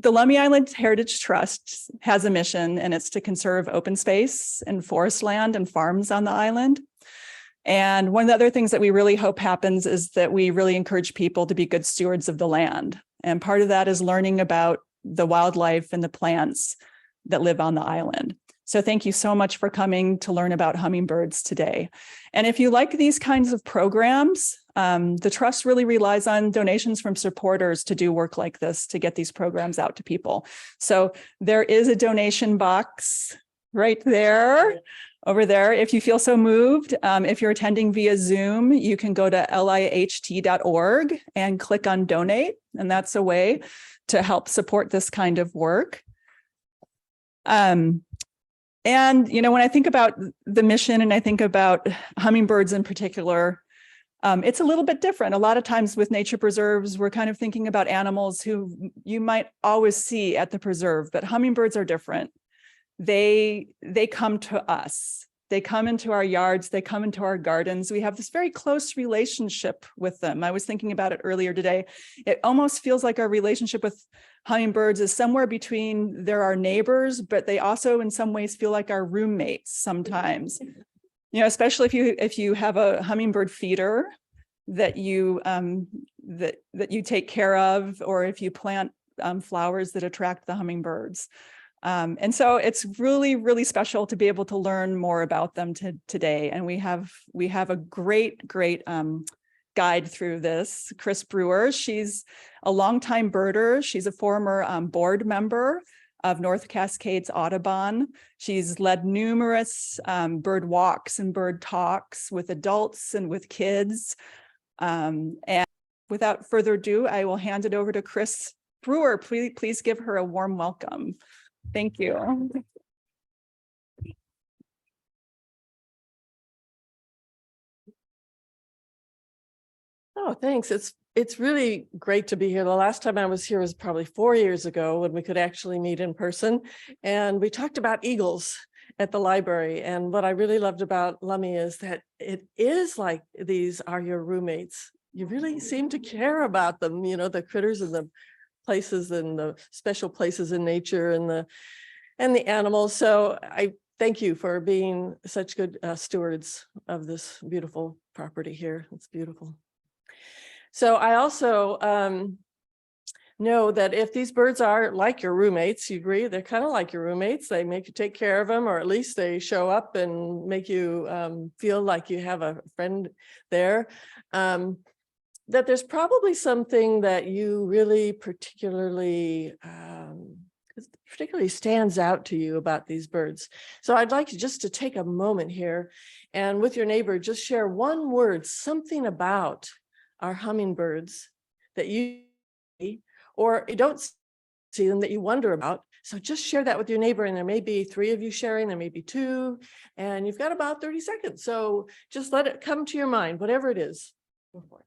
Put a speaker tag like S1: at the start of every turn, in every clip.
S1: The Lummi Island Heritage Trust has a mission, and it's to conserve open space and forest land and farms on the island. And one of the other things that we really hope happens is that we really encourage people to be good stewards of the land. And part of that is learning about the wildlife and the plants that live on the island. So thank you so much for coming to learn about hummingbirds today. And if you like these kinds of programs, the Trust really relies on donations from supporters to do work like this, to get these programs out to people. So there is a donation box right there, over there. If you feel so moved, if you're attending via Zoom, you can go to liht.org and click on donate. And that's a way to help support this kind of work. And, you know, when I think about the mission and I think about hummingbirds in particular, it's a little bit different. A lot of times with nature preserves, we're kind of thinking about animals who you might always see at the preserve, but hummingbirds are different. They come to us. They come into our yards. They come into our gardens. We have this very close relationship with them. I was thinking about it earlier today. It almost feels like our relationship with hummingbirds is somewhere between they're our neighbors, but they also in some ways feel like our roommates sometimes. You know, especially if you have a hummingbird feeder that you that you take care of, or if you plant flowers that attract the hummingbirds. And so it's really, really special to be able to learn more about them today. And we have a great guide through this. Chris Brewer, she's a longtime birder. She's a former board member of North Cascades Audubon. She's led numerous bird walks and bird talks with adults and with kids. And without further ado, I will hand it over to Chris Brewer. Please give her a warm welcome. Thank you.
S2: Oh, thanks. It's really great to be here. The last time I was here was probably 4 years ago when we could actually meet in person. And we talked about eagles at the library. And what I really loved about Lummi is that it is like these are your roommates. You really seem to care about them, you know, the critters and the places and the special places in nature and the animals. So I thank you for being such good stewards of this beautiful property here. It's beautiful. So I also know that if these birds are like your roommates, you agree, they're kind of like your roommates. They make you take care of them, or at least they show up and make you feel like you have a friend there. That there's probably something that you really particularly stands out to you about these birds. So I'd like you just to take a moment here and with your neighbor, just share one word, something about our hummingbirds that you see, or you don't see them that you wonder about. So just share that with your neighbor, and there may be 3 of you sharing, there may be 2, and you've got about 30 seconds. So just let it come to your mind, whatever it is. Go for it.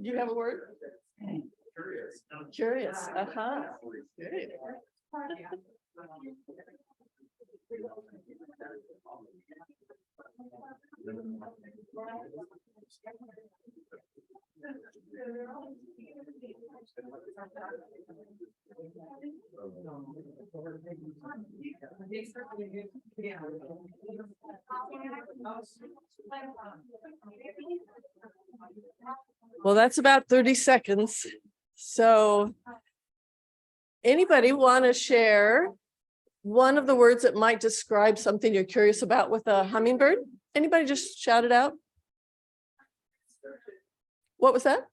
S2: You have a word? Curious. Uh-huh. Good. Well, that's about 30 seconds. So anybody want to share one of the words that might describe something you're curious about with a hummingbird? Anybody just shout it out? What was that?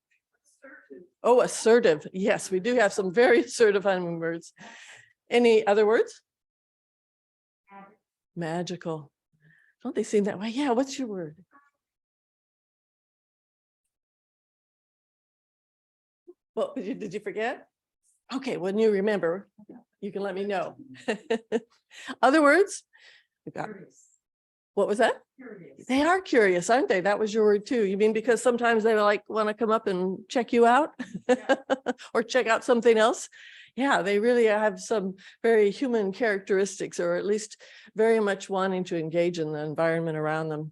S2: Oh, assertive. Yes, we do have some very assertive hummingbirds. Any other words? Magical. Don't they seem that way? Yeah, what's your word? Well, did you forget? Okay, when you remember, you can let me know. Other words? What was that? Curious. They are curious, aren't they? That was your word too. You mean because sometimes they like want to come up and check you out or check out something else? Yeah, they really have some very human characteristics, or at least very much wanting to engage in the environment around them.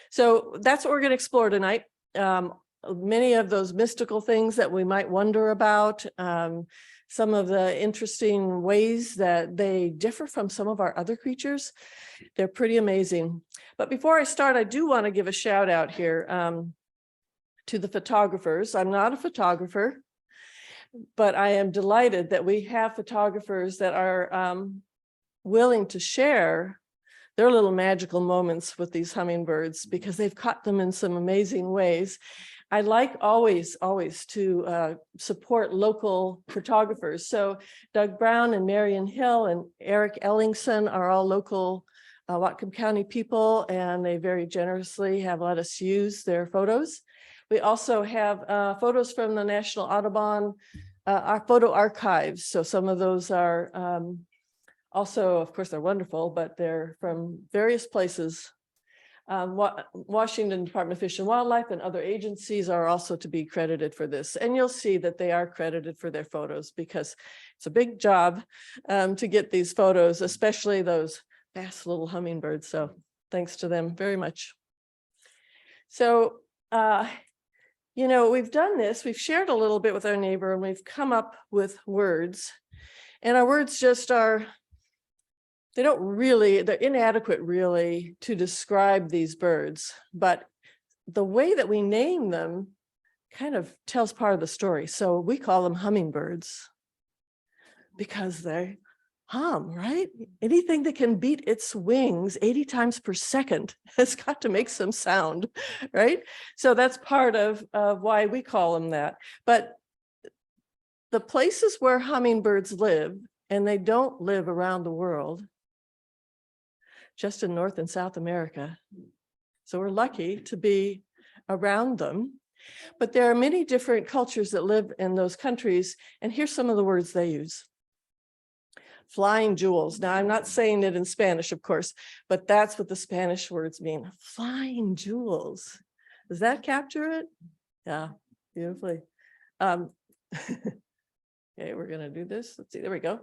S2: So that's what we're going to explore tonight. Many of those mystical things that we might wonder about, some of the interesting ways that they differ from some of our other creatures. They're pretty amazing. But before I start, I do want to give a shout out here to the photographers. I'm not a photographer, but I am delighted that we have photographers that are willing to share their little magical moments with these hummingbirds, because they've caught them in some amazing ways. I like always to support local photographers. So Doug Brown and Marion Hill and Eric Ellingson are all local Whatcom County people, and they very generously have let us use their photos. We also have photos from the National Audubon our photo archives. So some of those are also, of course, they're wonderful, but they're from various places. Washington Department of Fish and Wildlife and other agencies are also to be credited for this. And you'll see that they are credited for their photos, because it's a big job to get these photos, especially those fast little hummingbirds. So thanks to them very much. So, you know, we've done this, we've shared a little bit with our neighbor, and we've come up with words. And our words just are, they're inadequate really to describe these birds, but the way that we name them kind of tells part of the story. So we call them hummingbirds because they hum, right? Anything that can beat its wings 80 times per second has got to make some sound, right? So that's part of why we call them that. But the places where hummingbirds live, and they don't live around the world, just in North and South America. So we're lucky to be around them. But there are many different cultures that live in those countries, and here's some of the words they use. Flying jewels. Now, I'm not saying it in Spanish, of course, but that's what the Spanish words mean. Flying jewels. Does that capture it? Yeah, beautifully. Okay, we're going to do this. Let's see. There we go.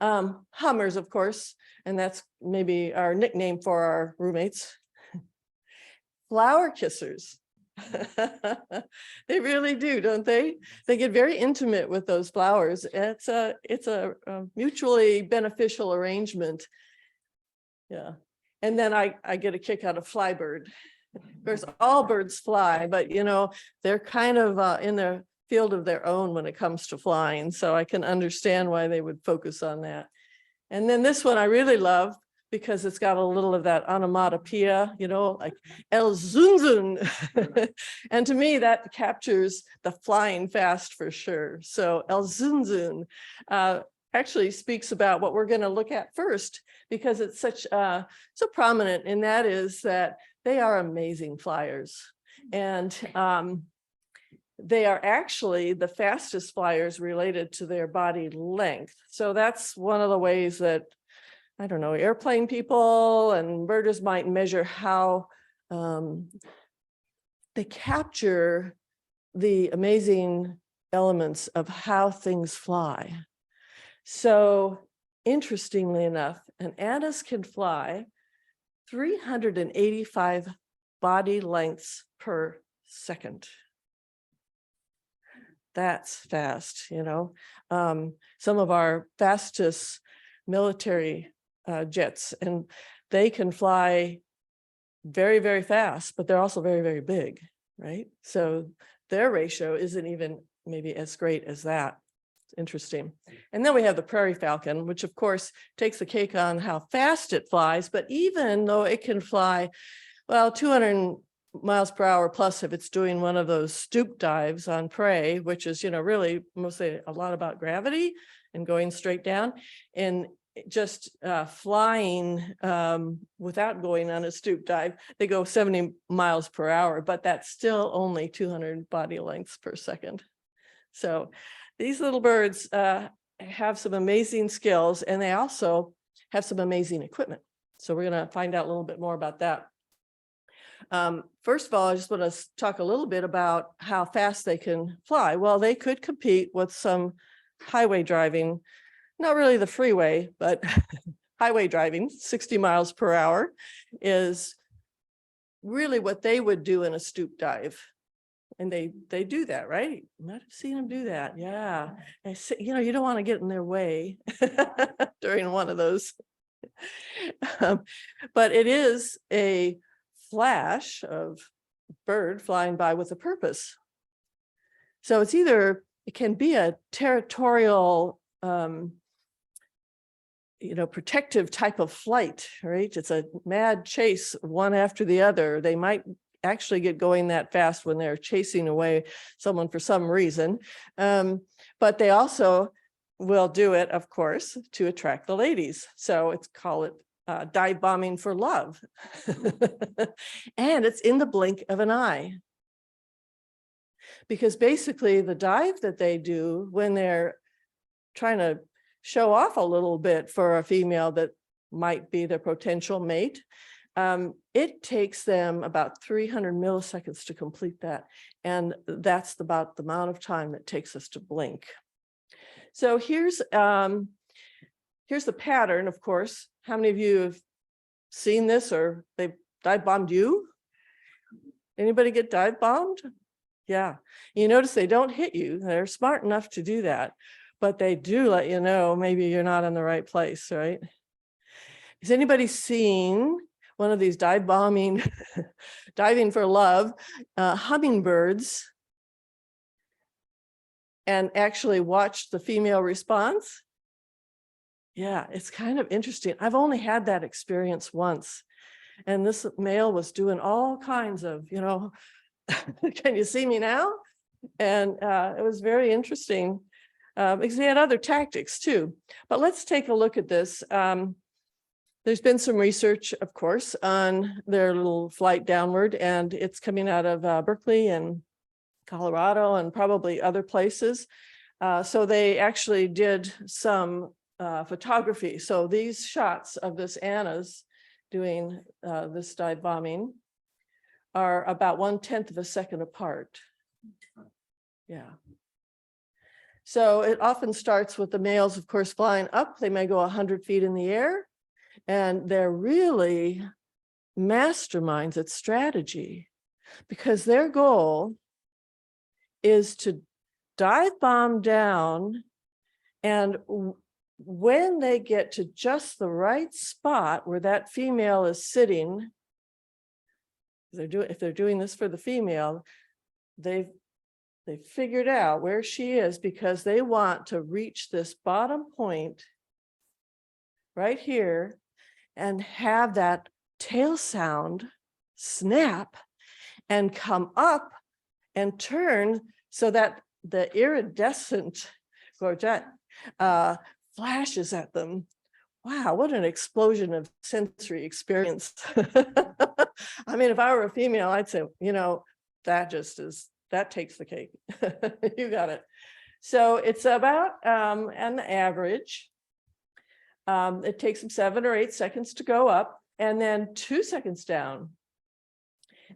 S2: Hummers, of course, and that's maybe our nickname for our roommates. Flower kissers. They really do, don't they? They get very intimate with those flowers. It's a mutually beneficial arrangement. Yeah. And then I get a kick out of flybird. Of course, all birds fly, but you know, they're kind of in their field of their own when it comes to flying. So I can understand why they would focus on that. And then this one I really love, because it's got a little of that onomatopoeia, you know, like El Zunzun. And to me, that captures the flying fast for sure. So El Zunzun actually speaks about what we're going to look at first, because it's such so prominent, and that is that they are amazing flyers. And they are actually the fastest flyers related to their body length. So that's one of the ways that, I don't know, airplane people and birders might measure how they capture the amazing elements of how things fly. So interestingly enough, an anise can fly 385 body lengths per second. That's fast, you know. Some of our fastest military jets, and they can fly very, very fast, but they're also very, very big, right? So their ratio isn't even maybe as great as that. It's interesting. And then we have the prairie falcon, which of course takes the cake on how fast it flies, but even though it can fly, well, 200 miles per hour plus if it's doing one of those stoop dives on prey, which is, you know, really mostly a lot about gravity and going straight down, and just flying without going on a stoop dive, they go 70 miles per hour, but that's still only 200 body lengths per second. So these little birds have some amazing skills, and they also have some amazing equipment. So we're going to find out a little bit more about that. First of all, I just want to talk a little bit about how fast they can fly. Well, they could compete with some highway driving, not really the freeway, but highway driving, 60 miles per hour, is really what they would do in a stoop dive. And they do that, right? You might have seen them do that. Yeah. I say, you don't want to get in their way during one of those. But it is a flash of bird flying by with a purpose. So it's either, it can be a territorial, protective type of flight, right? It's a mad chase one after the other. They might actually get going that fast when they're chasing away someone for some reason. But they also will do it, of course, to attract the ladies. So it's call it dive bombing for love. And it's in the blink of an eye. Because basically the dive that they do when they're trying to show off a little bit for a female that might be their potential mate, it takes them about 300 milliseconds to complete that. And that's about the amount of time it takes us to blink. So here's the pattern, of course. How many of you have seen this or they've dive bombed you? Anybody get dive bombed? Yeah. You notice they don't hit you. They're smart enough to do that, but they do let you know maybe you're not in the right place, right? Has anybody seen one of these dive bombing, diving for love, hummingbirds, and actually watched the female response? Yeah, it's kind of interesting. I've only had that experience once. And this male was doing all kinds of, can you see me now? And it was very interesting because he had other tactics too. But let's take a look at this. There's been some research, of course, on their little flight downward, and it's coming out of Berkeley and Colorado and probably other places. So they actually did some photography. So these shots of this Anna's doing this dive bombing are about 1/10 of a second apart. Yeah. So it often starts with the males, of course, flying up. They may go 100 feet in the air, and they're really masterminds at strategy because their goal is to dive bomb down, and when they get to just the right spot where that female is sitting, if they're doing this for the female, they've figured out where she is because they want to reach this bottom point right here and have that tail sound snap and come up and turn so that the iridescent gorget flashes at them. Wow, what an explosion of sensory experience. I mean, if I were a female, I'd say, that takes the cake. You got it. So it's about an average. It takes them 7 or 8 seconds to go up and then 2 seconds down.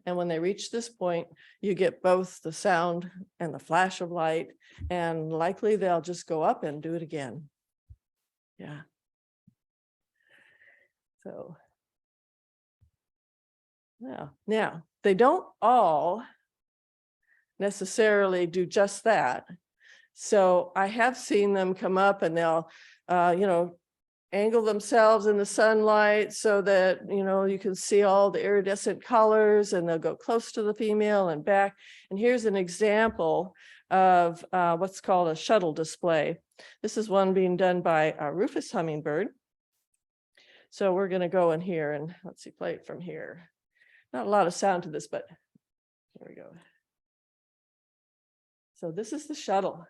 S2: And when they reach this point, you get both the sound and the flash of light, and likely they'll just go up and do it again. Yeah. So, yeah. Now, they don't all necessarily do just that. So I have seen them come up and they'll, angle themselves in the sunlight so that, you can see all the iridescent colors, and they'll go close to the female and back. And here's an example of what's called a shuttle display. This is one being done by a rufous hummingbird. So we're going to go in here and let's see, play it from here. Not a lot of sound to this, but here we go. So this is the shuttle.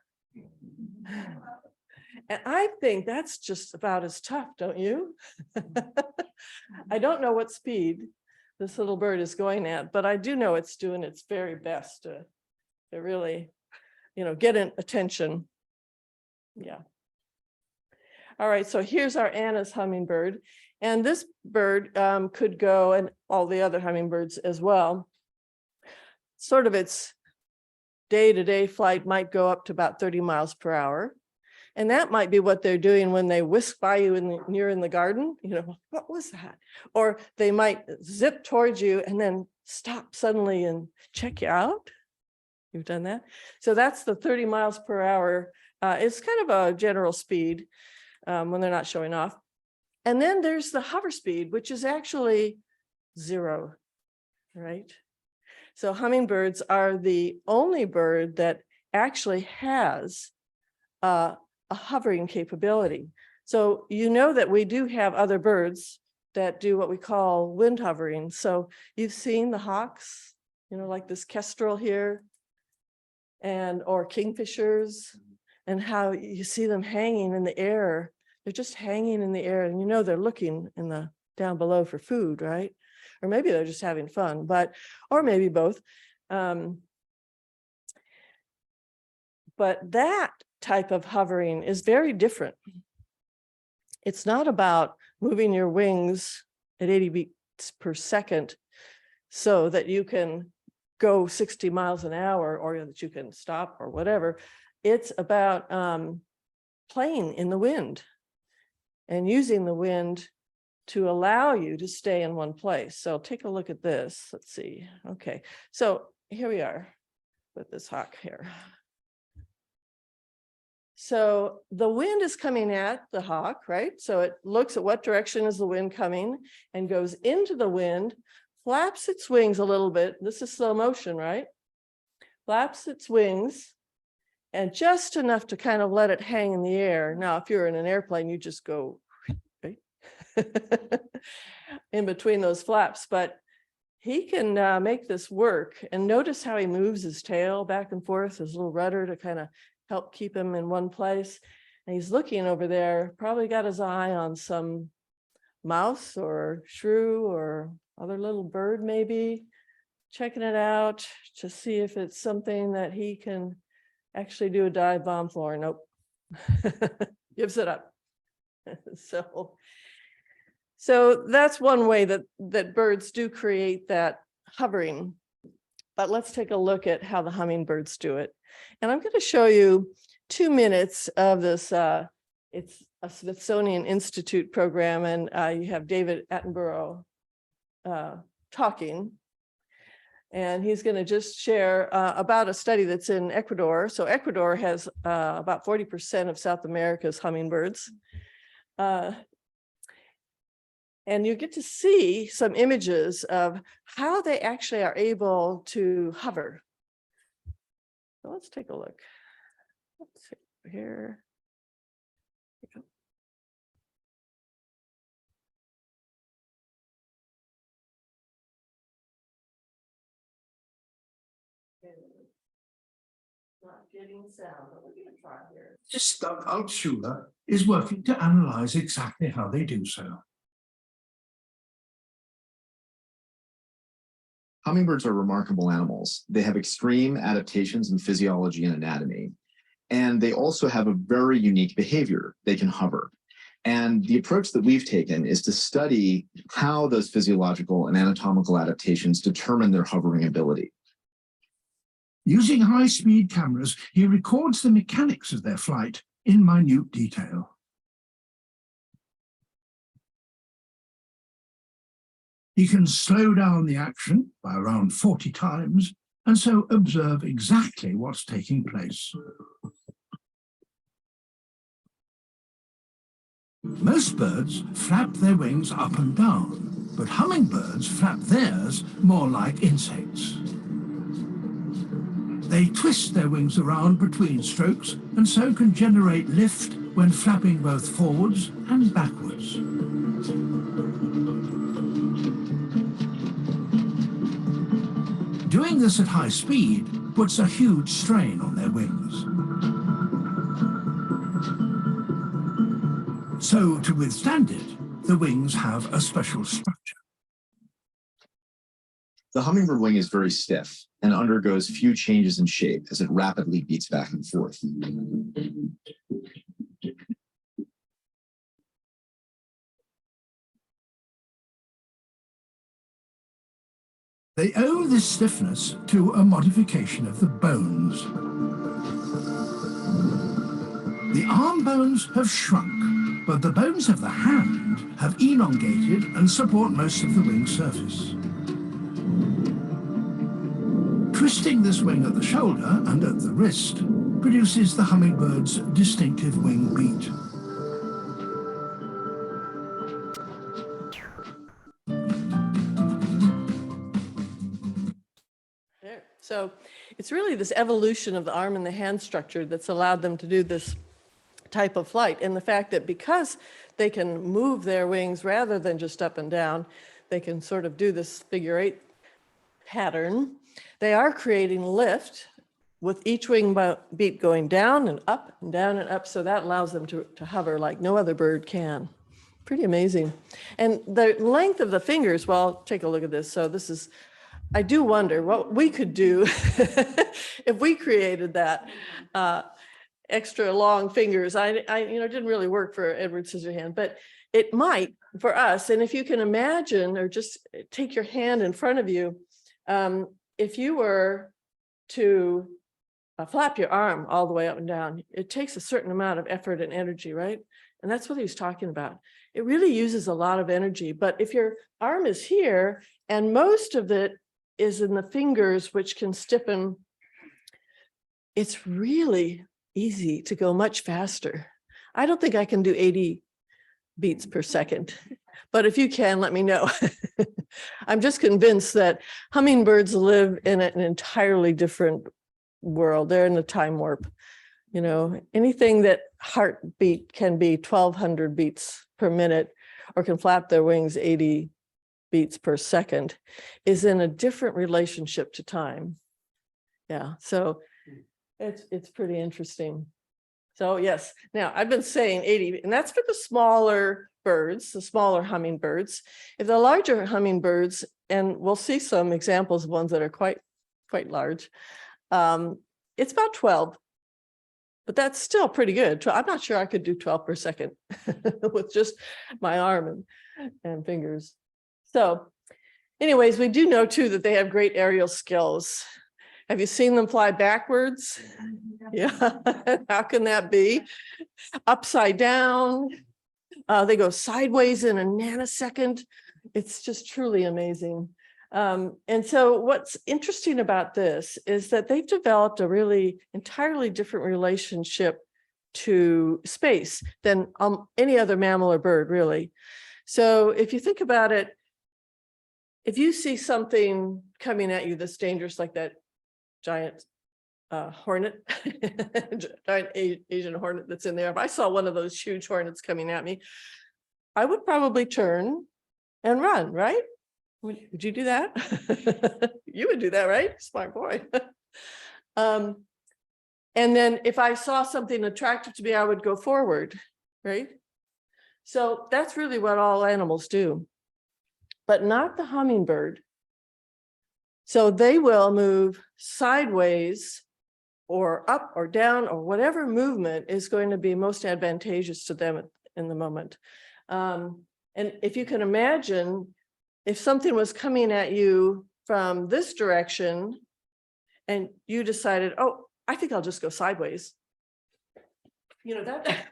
S2: And I think that's just about as tough, don't you? I don't know what speed this little bird is going at, but I do know it's doing its very best to really, get attention. Yeah. All right, so here's our Anna's hummingbird. And this bird could go, and all the other hummingbirds as well, sort of its day-to-day flight might go up to about 30 miles per hour. And that might be what they're doing when they whisk by you and you're in the garden, you know, what was that? Or they might zip towards you and then stop suddenly and check you out. You've done that. So that's the 30 miles per hour. It's kind of a general speed when they're not showing off. And then there's the hover speed, which is actually 0, right? So hummingbirds are the only bird that actually has a hovering capability. So you know that we do have other birds that do what we call wind hovering. So you've seen the hawks, you know, like this kestrel here, and or kingfishers, and how you see them hanging in the air. They're just hanging in the air, and you know they're looking in the down below for food, right? Or maybe they're just having fun, or maybe both. But that type of hovering is very different. It's not about moving your wings at 80 beats per second so that you can go 60 miles an hour or that you can stop or whatever. It's about playing in the wind and using the wind to allow you to stay in one place. So take a look at this. Let's see. Okay, so here we are with this hawk here. So the wind is coming at the hawk, right? So it looks at what direction is the wind coming and goes into the wind, flaps its wings a little bit. This is slow motion, right? Flaps its wings and just enough to kind of let it hang in the air. Now, if you're in an airplane, you just go right? in between those flaps, but he can make this work. And notice how he moves his tail back and forth, his little rudder to kind of help keep him in one place. And he's looking over there, probably got his eye on some mouse or shrew or other little bird, maybe checking it out to see if it's something that he can actually do a dive bomb for. Nope. Gives it up. So that's one way that birds do create that hovering. But let's take a look at how the hummingbirds do it. And I'm going to show you 2 minutes of this. It's a Smithsonian Institute program, and you have David Attenborough talking. And he's going to just share about a study that's in Ecuador. So Ecuador has about 40% of South America's hummingbirds. And you get to see some images of how they actually are able to hover. So let's take a look. Let's see here. Not getting sound, but we're going to try here.
S3: This Doug Altshuler is working to analyze exactly how they do so.
S4: Hummingbirds are remarkable animals. They have extreme adaptations in physiology and anatomy, and they also have a very unique behavior. They can hover. And the approach that we've taken is to study how those physiological and anatomical adaptations determine their hovering ability.
S3: Using high-speed cameras, he records the mechanics of their flight in minute detail. He can slow down the action by around 40 times, and so observe exactly what's taking place. Most birds flap their wings up and down, but hummingbirds flap theirs more like insects. They twist their wings around between strokes and so can generate lift when flapping both forwards and backwards. Doing this at high speed puts a huge strain on their wings. So to withstand it, the wings have a special structure.
S4: The hummingbird wing is very stiff and undergoes few changes in shape as it rapidly beats back and forth.
S3: They owe this stiffness to a modification of the bones. The arm bones have shrunk, but the bones of the hand have elongated and support most of the wing surface. Twisting this wing at the shoulder and at the wrist produces the hummingbird's distinctive wing beat.
S2: There. So it's really this evolution of the arm and the hand structure that's allowed them to do this type of flight. And the fact that because they can move their wings rather than just up and down, they can sort of do this figure eight pattern. They are creating lift with each wing beat going down and up and down and up. So that allows them to hover like no other bird can. Pretty amazing. And the length of the fingers, well, take a look at this. So this is, I do wonder what we could do if we created that extra long fingers. I didn't really work for Edward Scissorhand, but it might for us. And if you can imagine, or just take your hand in front of you, if you were to flap your arm all the way up and down, it takes a certain amount of effort and energy, right? And that's what he's talking about. It really uses a lot of energy. But if your arm is here and most of it is in the fingers, which can stiffen, it's really easy to go much faster. I don't think I can do 80 beats per second, but if you can, let me know. I'm just convinced that hummingbirds live in an entirely different world. They're in a time warp. You know, anything that heartbeat can be 1,200 beats per minute or can flap their wings 80 beats per second is in a different relationship to time. Yeah, so it's pretty interesting. So yes, now I've been saying 80, and that's for the smaller birds, the smaller hummingbirds. If the larger hummingbirds, and we'll see some examples of ones that are quite large, it's about 12. But that's still pretty good. I'm not sure I could do 12 per second with just my arm and fingers. So anyways, we do know too that they have great aerial skills. Have you seen them fly backwards? Yeah, how can that be? Upside down. They go sideways in a nanosecond. It's just truly amazing. And so what's interesting about this is that they've developed a really entirely different relationship to space than any other mammal or bird, really. So if you think about it, if you see something coming at you that's dangerous, like that giant hornet, giant Asian hornet that's in there, if I saw one of those huge hornets coming at me, I would probably turn and run, right? Would you do that? You would do that, right? Smart boy. And then if I saw something attractive to me, I would go forward, right? So that's really what all animals do, but not the hummingbird. So they will move sideways or up or down, or whatever movement is going to be most advantageous to them in the moment. And if you can imagine, if something was coming at you from this direction and you decided, oh, I think I'll just go sideways. You know, that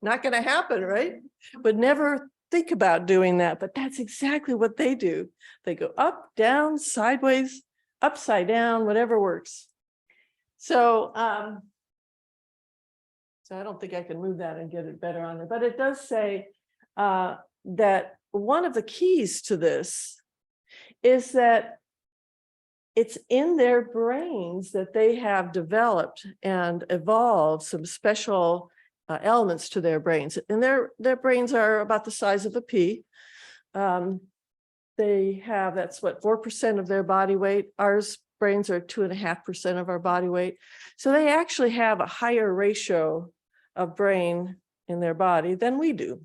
S2: not going to happen, right? Would never think about doing that, but that's exactly what they do. They go up, down, sideways, upside down, whatever works. So, so I don't think I can move that and get it better on there, but it does say that one of the keys to this is that it's in their brains that they have developed and evolved some special elements to their brains. And their brains are about the size of a pea. They have, that's what, 4% of their body weight. Ours brains are 2.5% of our body weight. So they actually have a higher ratio of brain in their body than we do.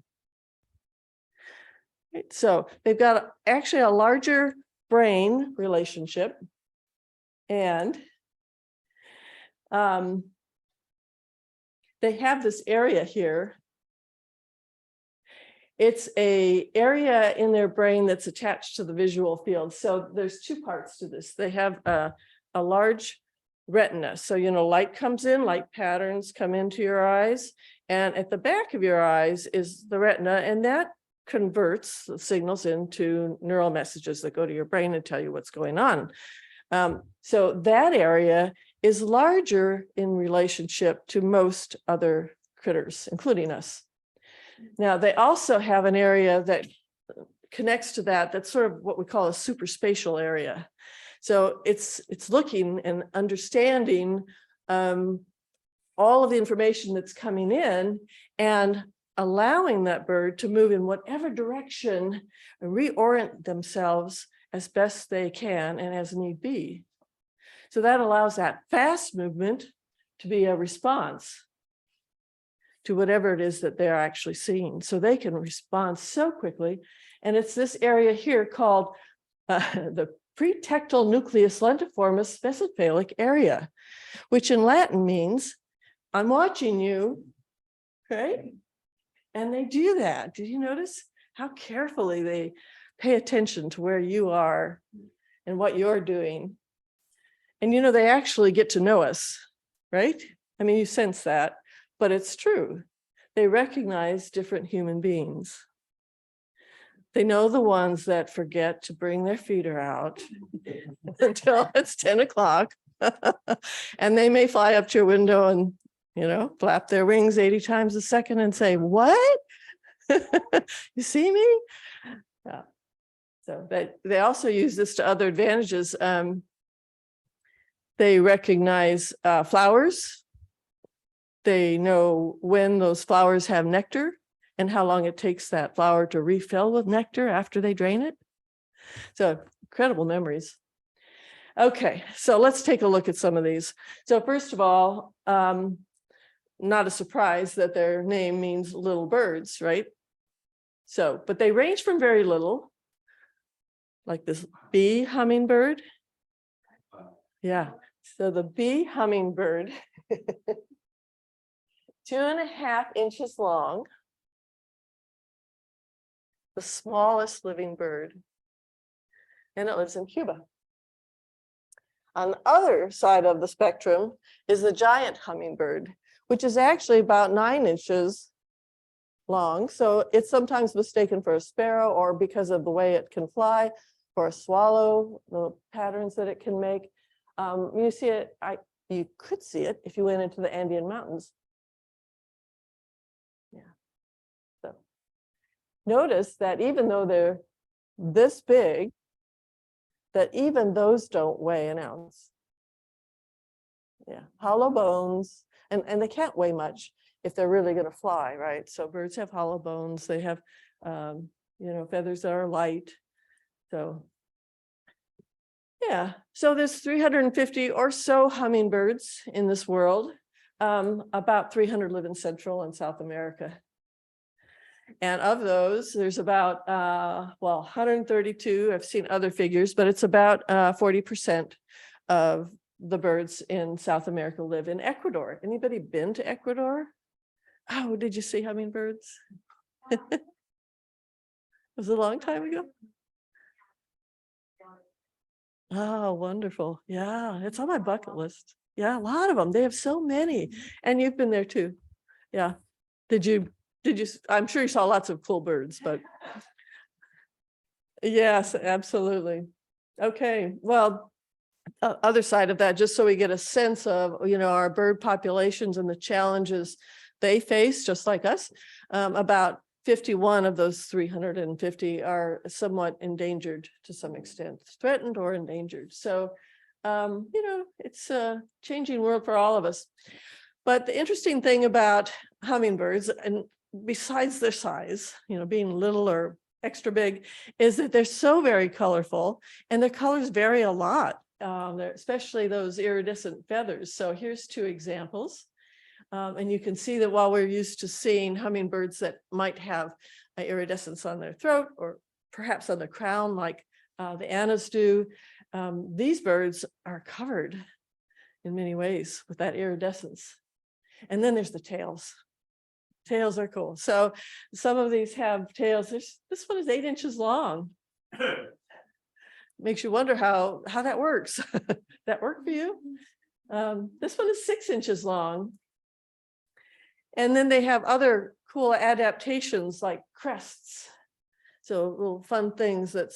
S2: So they've got actually a larger brain relationship, and they have this area here. It's an area in their brain that's attached to the visual field. So there's two parts to this. They have a large retina. So, light comes in, light patterns come into your eyes, and at the back of your eyes is the retina, and that converts the signals into neural messages that go to your brain and tell you what's going on. So that area is larger in relationship to most other critters, including us. Now, they also have an area that connects to that, that's sort of what we call a superspatial area. So it's looking and understanding all of the information that's coming in and allowing that bird to move in whatever direction and reorient themselves as best they can and as need be. So that allows that fast movement to be a response to whatever it is that they're actually seeing. So they can respond so quickly. And it's this area here called the pretectal nucleus lentiformis mesocephalic area, which in Latin means I'm watching you, right? And they do that. Did you notice how carefully they pay attention to where you are and what you're doing? And they actually get to know us, right? I mean, you sense that, but it's true. They recognize different human beings. They know the ones that forget to bring their feeder out until it's 10 o'clock. And they may fly up to your window and, flap their wings 80 times a second and say, what? You see me? Yeah. So they also use this to other advantages. They recognize flowers. They know when those flowers have nectar and how long it takes that flower to refill with nectar after they drain it. So incredible memories. Okay, so let's take a look at some of these. So first of all, not a surprise that their name means little birds, right? So, but they range from very little, like this bee hummingbird. Yeah, so the bee hummingbird, 2.5 inches long, the smallest living bird, and it lives in Cuba. On the other side of the spectrum is the giant hummingbird, which is actually about 9 inches long. So it's sometimes mistaken for a sparrow, or because of the way it can fly, for a swallow, the patterns that it can make. You see it, you could see it if you went into the Andean mountains. Yeah. So notice that even though they're this big, that even those don't weigh an ounce. Yeah, hollow bones, and they can't weigh much if they're really going to fly, right? So birds have hollow bones. They have, feathers that are light. So yeah, so there's 350 or so hummingbirds in this world. About 300 live in Central and South America. And of those, there's about, 132, I've seen other figures, but it's about 40% of the birds in South America live in Ecuador. Anybody been to Ecuador? Oh, did you see hummingbirds? It was a long time ago. Oh, wonderful. Yeah, it's on my bucket list. Yeah, a lot of them. They have so many. And you've been there too. Yeah. Did you, I'm sure you saw lots of cool birds, but yes, absolutely. Okay, well, other side of that, just so we get a sense of, our bird populations and the challenges they face, just like us, about 51 of those 350 are somewhat endangered to some extent, threatened or endangered. So, it's a changing world for all of us. But the interesting thing about hummingbirds, and besides their size, being little or extra big, is that they're so very colorful, and their colors vary a lot, especially those iridescent feathers. So here's 2 examples. And you can see that while we're used to seeing hummingbirds that might have iridescence on their throat or perhaps on the crown, like the Annas do, these birds are covered in many ways with that iridescence. And then there's the tails. Tails are cool. So some of these have tails. This one is 8 inches long. Makes you wonder how that works. That work for you? This one is 6 inches long. And then they have other cool adaptations like crests. So little fun things that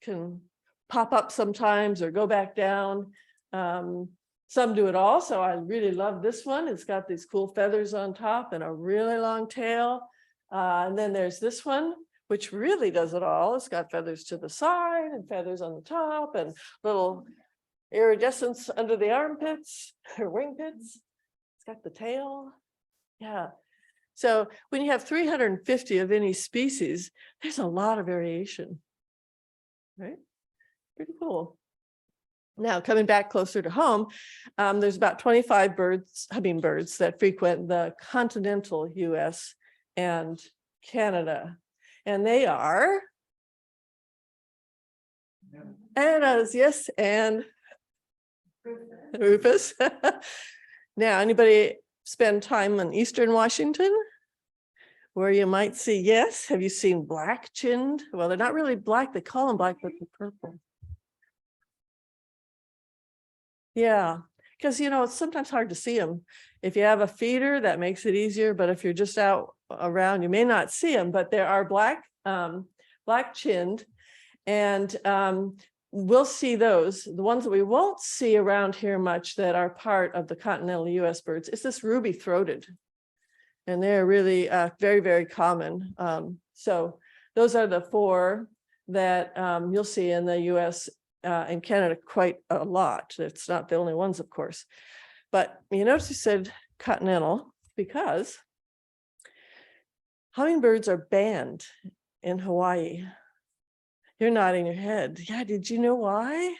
S2: can pop up sometimes or go back down. Some do it all. So I really love this one. It's got these cool feathers on top and a really long tail. And then there's this one, which really does it all. It's got feathers to the side and feathers on the top and little iridescence under the armpits or wing pits. It's got the tail. Yeah. So when you have 350 of any species, there's a lot of variation, right? Pretty cool. Now, coming back closer to home, there's about 25 hummingbirds that frequent the continental US and Canada. And they are Anna's, yes, and Rufus. Now, anybody spend time in Eastern Washington where you might see, yes, have you seen black-chinned? Well, they're not really black, they call them black, but they're purple. Yeah, because it's sometimes hard to see them. If you have a feeder, that makes it easier, but if you're just out around, you may not see them, but there are black-chinned, and we'll see those. The ones that we won't see around here much that are part of the continental US birds is this ruby-throated. And they're really very, very common. So those are the 4 that you'll see in the US and Canada quite a lot. It's not the only ones, of course. But you notice you said continental because hummingbirds are banned in Hawaii. You're nodding your head. Yeah, did you know why?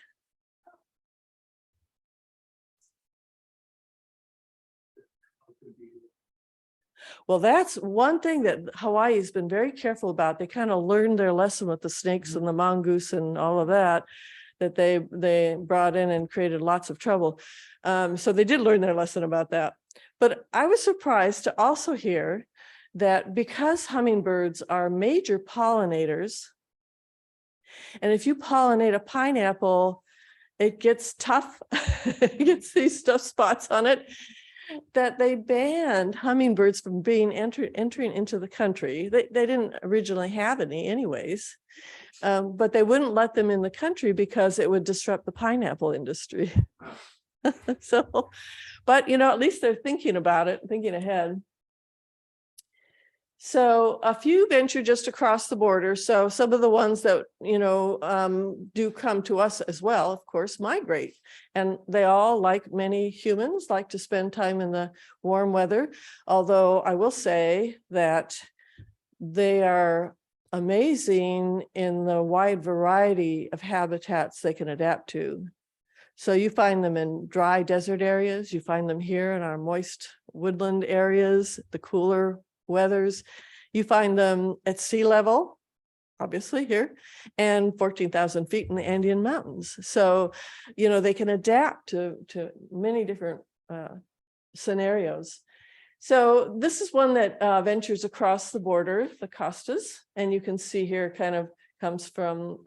S2: Well, that's one thing that Hawaii has been very careful about. They kind of learned their lesson with the snakes and the mongoose and all of that they brought in and created lots of trouble. So they did learn their lesson about that. But I was surprised to also hear that because hummingbirds are major pollinators, and if you pollinate a pineapple, it gets tough, it gets these tough spots on it, that they banned hummingbirds from being entering into the country. They didn't originally have any anyways, but they wouldn't let them in the country because it would disrupt the pineapple industry. So, but at least they're thinking about it, thinking ahead. So a few venture just across the border. So some of the ones that, do come to us as well, of course, migrate. And they all, like many humans, like to spend time in the warm weather. Although I will say that they are amazing in the wide variety of habitats they can adapt to. So you find them in dry desert areas. You find them here in our moist woodland areas, the cooler weathers. You find them at sea level, obviously here, and 14,000 feet in the Andean mountains. So, they can adapt to many different scenarios. So this is one that ventures across the border, the costas, and you can see here kind of comes from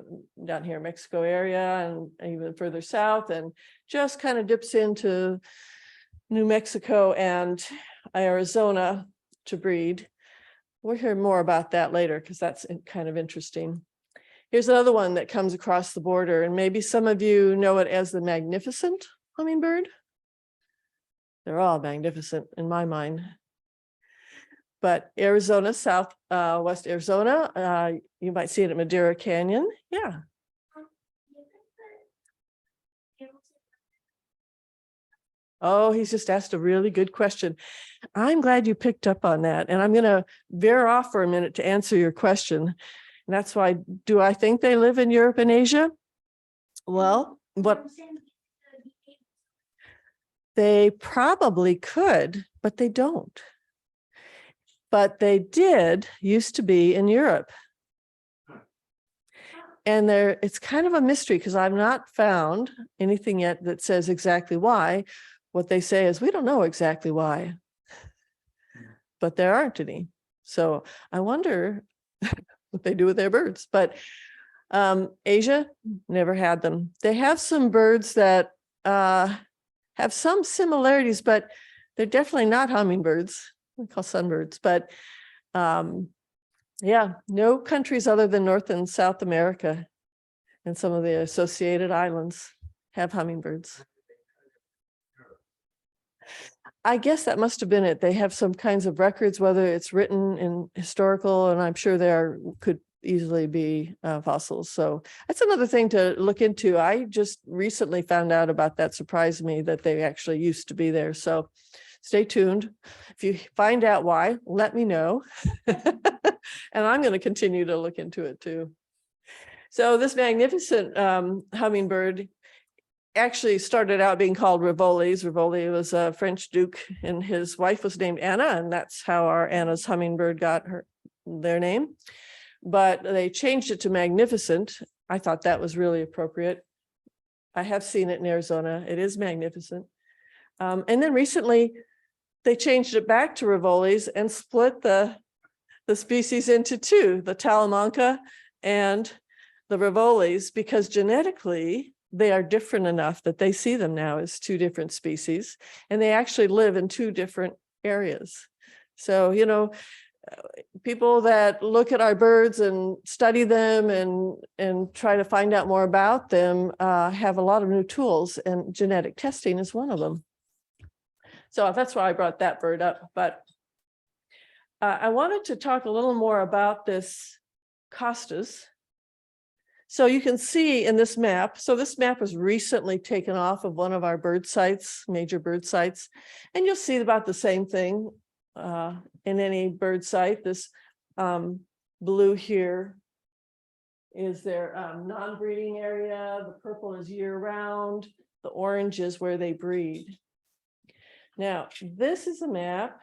S2: down here, Mexico area, and even further south, and just kind of dips into New Mexico and Arizona to breed. We'll hear more about that later because that's kind of interesting. Here's another one that comes across the border, and maybe some of you know it as the magnificent hummingbird. They're all magnificent in my mind. But Arizona, southwest Arizona, you might see it at Madera Canyon. Yeah. Oh, he's just asked a really good question. I'm glad you picked up on that. And I'm going to veer off for a minute to answer your question. And that's why, do I think they live in Europe and Asia? Well, they probably could, but they don't. But they used to be in Europe. And it's kind of a mystery because I've not found anything yet that says exactly why. What they say is, we don't know exactly why, but there aren't any. So I wonder what they do with their birds. But Asia never had them. They have some birds that have some similarities, but they're definitely not hummingbirds. We call sunbirds, but yeah, no countries other than North and South America and some of the associated islands have hummingbirds. I guess that must have been it. They have some kinds of records, whether it's written in historical, and I'm sure there could easily be fossils. So that's another thing to look into. I just recently found out about that. Surprised me that they actually used to be there. So stay tuned. If you find out why, let me know. And I'm going to continue to look into it too. So this magnificent hummingbird actually started out being called Rivolis. Rivoli was a French duke and his wife was named Anna, and that's how our Anna's hummingbird got their name. But they changed it to magnificent. I thought that was really appropriate. I have seen it in Arizona. It is magnificent. And then recently they changed it back to Rivolis and split the species into two, the Talamanca and the Rivolis, because genetically they are different enough that they see them now as two different species, and they actually live in two different areas. So, you know, people that look at our birds and study them and try to find out more about them have a lot of new tools, and genetic testing is one of them. So that's why I brought that bird up. But I wanted to talk a little more about this costus. So you can see in this map, so this map was recently taken off of one of our bird sites, major bird sites, and you'll see about the same thing in any bird site. This blue here is their non-breeding area. The purple is year-round. The orange is where they breed. Now, this is a map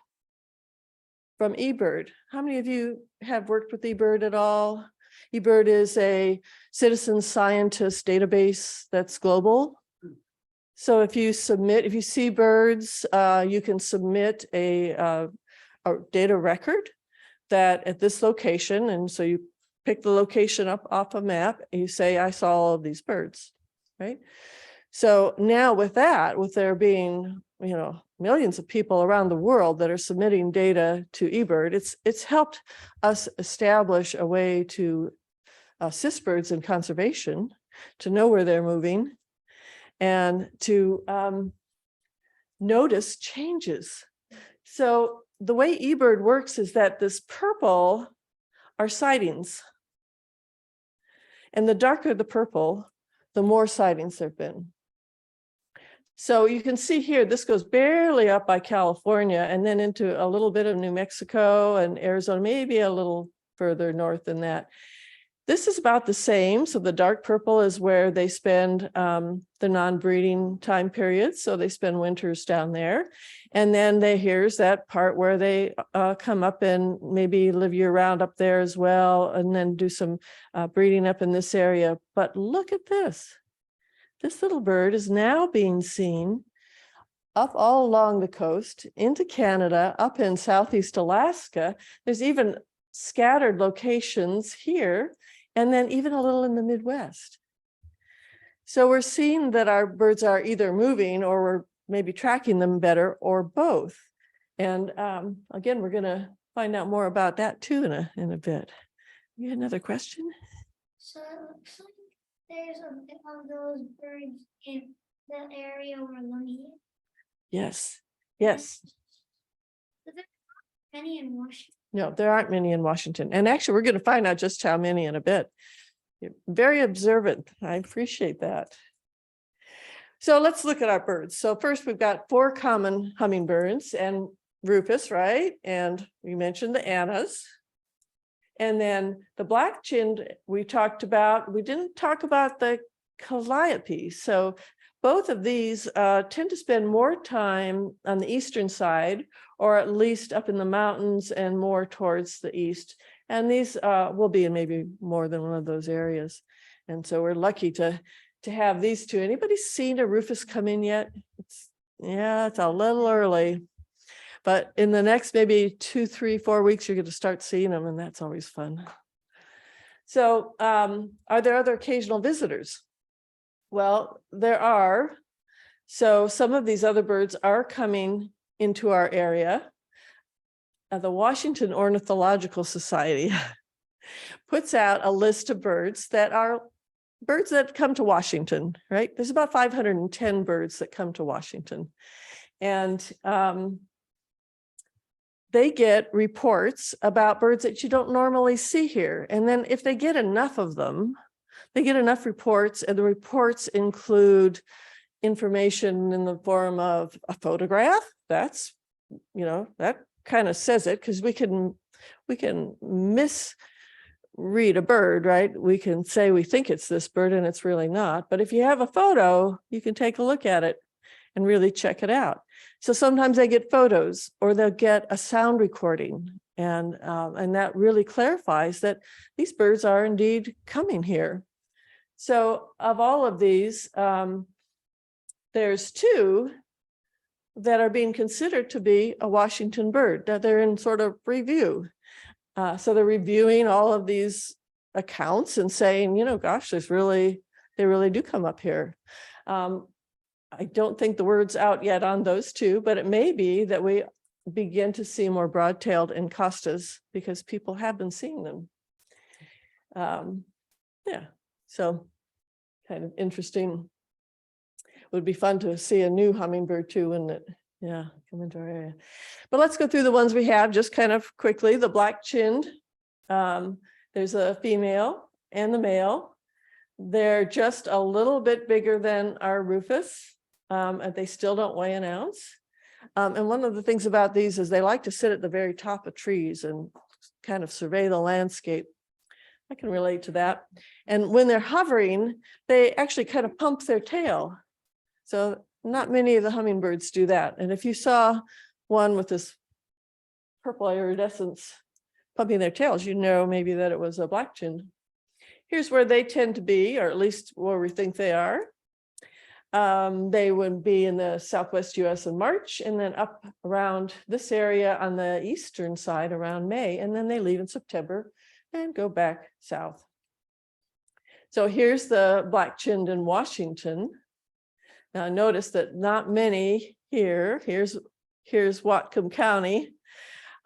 S2: from eBird. How many of you have worked with eBird at all? eBird is a citizen scientist database that's global. So if you see birds, you can submit a data record that at this location, and so you pick the location up off a map, and you say, I saw all of these birds, right? So now with that, with there being, you know, millions of people around the world that are submitting data to eBird, it's helped us establish a way to assist birds in conservation, to know where they're moving, and to notice changes. So the way eBird works is that this purple are sightings, and the darker the purple, the more sightings there've been. So you can see here, this goes barely up by California and then into a little bit of New Mexico and Arizona, maybe a little further north than that. This is about the same. So the dark purple is where they spend the non-breeding time period. So they spend winters down there. And then here's that part where they come up and maybe live year round up there as well, and then do some breeding up in this area. But look at this. This little bird is now being seen up all along the coast into Canada, up in Southeast Alaska. There's even scattered locations here, and then even a little in the Midwest. So we're seeing that our birds are either moving, or we're maybe tracking them better, or both. And again, we're going to find out more about that too in a bit. You had another question?
S5: So it looks like there's a bit of those birds in the area where Lummi is.
S2: Yes. Yes.
S5: Are there many in Washington?
S2: No, there aren't many in Washington. And actually, we're going to find out just how many in a bit. You're very observant. I appreciate that. So let's look at our birds. So first, we've got 4 common hummingbirds and Rufus, right? And we mentioned the Annas. And then the black-chinned we talked about. We didn't talk about the calliope. So both of these tend to spend more time on the eastern side, or at least up in the mountains and more towards the east. And these will be in maybe more than one of those areas. And so we're lucky to have these two. Anybody seen a Rufus come in yet? It's a little early. But in the next maybe 2, 3, 4 weeks, you're going to start seeing them, and that's always fun. So are there other occasional visitors? Well, there are. So some of these other birds are coming into our area. The Washington Ornithological Society puts out a list of birds that come to Washington, right? There's about 510 birds that come to Washington. And they get reports about birds that you don't normally see here. And then if they get enough of them, they get enough reports, and the reports include information in the form of a photograph. That's, that kind of says it, because we can misread a bird, right? We can say we think it's this bird and it's really not. But if you have a photo, you can take a look at it and really check it out. So sometimes they get photos, or they'll get a sound recording, and that really clarifies that these birds are indeed coming here. So of all of these, there's 2 that are being considered to be a Washington bird, that they're in sort of review. So they're reviewing all of these accounts and saying, gosh, they really do come up here. I don't think the word's out yet on those 2, but it may be that we begin to see more broad-tailed encostas, because people have been seeing them. Yeah, so kind of interesting. Would be fun to see a new hummingbird too, wouldn't it? Yeah, come into our area. But let's go through the ones we have just kind of quickly. The black-chinned, there's a female and the male. They're just a little bit bigger than our rufous, and they still don't weigh an ounce. And one of the things about these is they like to sit at the very top of trees and kind of survey the landscape. I can relate to that. And when they're hovering, they actually kind of pump their tail. So not many of the hummingbirds do that. And if you saw one with this purple iridescence pumping their tails, you know maybe that it was a black-chinned. Here's where they tend to be, or at least where we think they are. They would be in the Southwest US in March, and then up around this area on the eastern side around May, and then they leave in September and go back south. So here's the black-chinned in Washington. Now notice that not many here. Here's Whatcom County.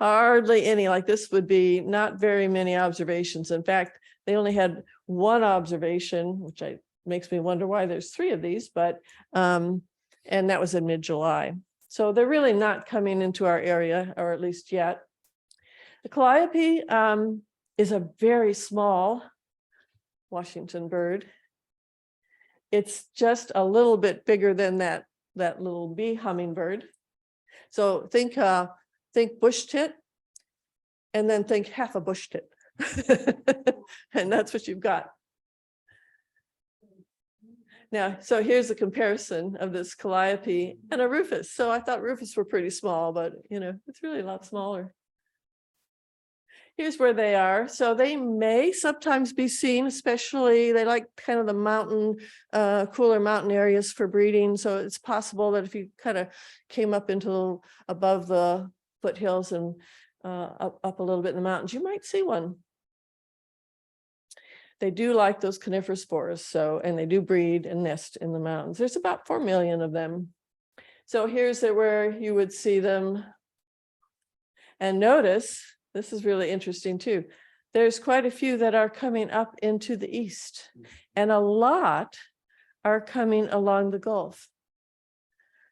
S2: Hardly any. Like this would be not very many observations. In fact, they only had 1 observation, which makes me wonder why there's 3 of these, but and that was in mid-July. So they're really not coming into our area, or at least yet. The calliope is a very small Washington bird. It's just a little bit bigger than that little bee hummingbird. So think bush tit, and then think half a bush tit. And that's what you've got. Now, so here's a comparison of this calliope and a rufous. So I thought rufous were pretty small, but it's really a lot smaller. Here's where they are. So they may sometimes be seen, especially they like kind of the mountain, cooler mountain areas for breeding. So it's possible that if you kind of came up into above the foothills and up a little bit in the mountains, you might see one. They do like those coniferous forests, and they do breed and nest in the mountains. There's about 4 million of them. So here's where you would see them. And notice, this is really interesting too. There's quite a few that are coming up into the east, and a lot are coming along the Gulf.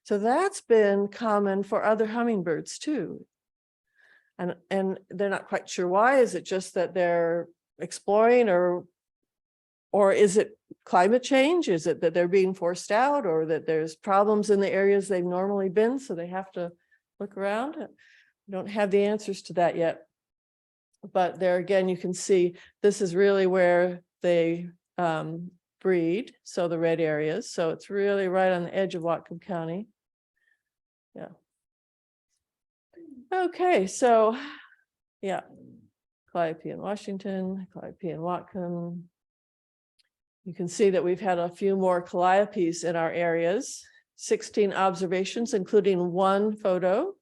S2: So that's been common for other hummingbirds too. And they're not quite sure why. Is it just that they're exploring, or is it climate change? Is it that they're being forced out, or that there's problems in the areas they've normally been, so they have to look around? I don't have the answers to that yet. But there again, you can see this is really where they breed. So the red areas. So it's really right on the edge of Whatcom County. Yeah. Okay, so yeah, calliope in Washington, calliope in Whatcom. You can see that we've had a few more calliopes in our areas, 16 observations, including 1 photo.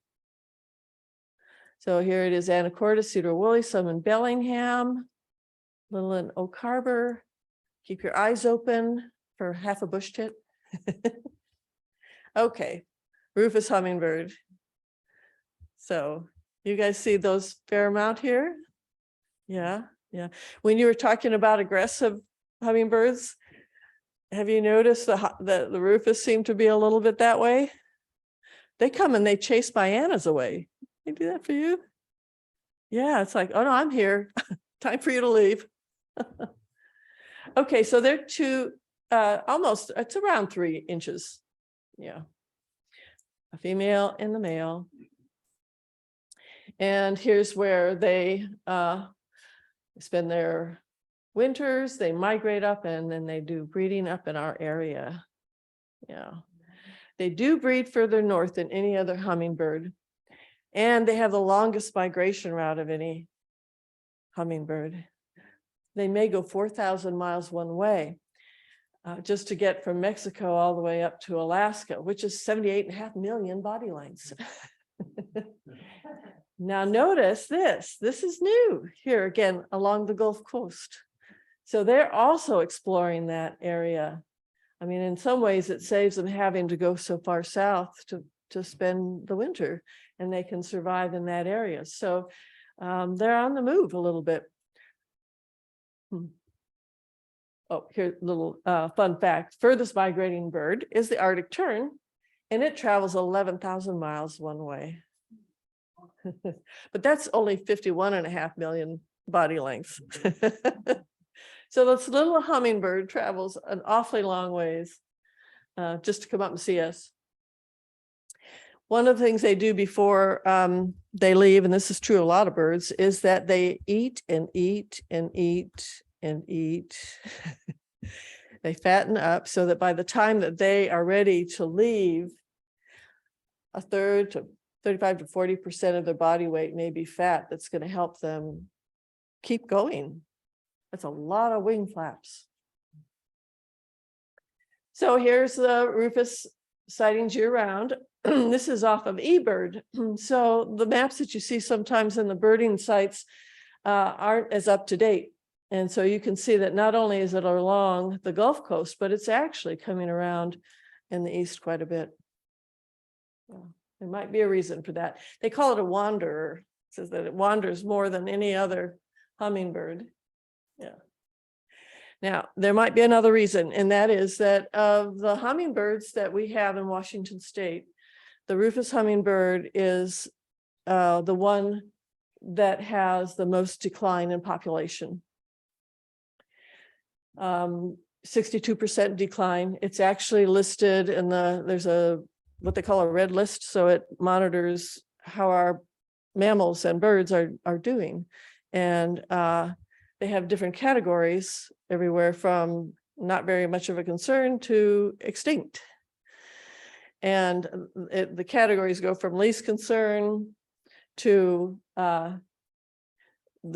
S2: So here it is, Anacortes, Cedar Woolley, some in Bellingham, little in Oak Harbor. Keep your eyes open for half a bush tit. Okay, Rufous hummingbird. So you guys see those fair amount here? Yeah, yeah. When you were talking about aggressive hummingbirds, have you noticed the Rufous seem to be a little bit that way? They come and they chase my Annas away. They do that for you? Yeah, it's like, oh no, I'm here. Time for you to leave. Okay, so they're almost, it's around 3 inches. Yeah. A female and the male. And here's where they spend their winters, they migrate up, and then they do breeding up in our area. Yeah. They do breed further north than any other hummingbird. And they have the longest migration route of any hummingbird. They may go 4,000 miles one way just to get from Mexico all the way up to Alaska, which is 78.5 million body lengths. Now notice this is new here again along the Gulf Coast. So they're also exploring that area. I mean, in some ways it saves them having to go so far south to spend the winter, and they can survive in that area. So they're on the move a little bit. Oh, here's a little fun fact. Furthest migrating bird is the Arctic tern, and it travels 11,000 miles one way. But that's only 51.5 million body lengths. So this little hummingbird travels an awfully long ways just to come up and see us. One of the things they do before they leave, and this is true of a lot of birds, is that they eat and eat and eat and eat. They fatten up so that by the time that they are ready to leave, 1/3 to 35 to 40% of their body weight may be fat that's going to help them keep going. That's a lot of wing flaps. So here's the Rufous sightings year round. This is off of eBird. So the maps that you see sometimes in the birding sites aren't as up to date. And so you can see that not only is it along the Gulf Coast, but it's actually coming around in the east quite a bit. Yeah, there might be a reason for that. They call it a wanderer. It says that it wanders more than any other hummingbird. Yeah. Now, there might be another reason, and that is that of the hummingbirds that we have in Washington State, the Rufous hummingbird is the one that has the most decline in population. 62% decline. It's actually listed in there's what they call a red list, so it monitors how our mammals and birds are doing. And they have different categories everywhere from not very much of a concern to extinct. And the categories go from least concern to the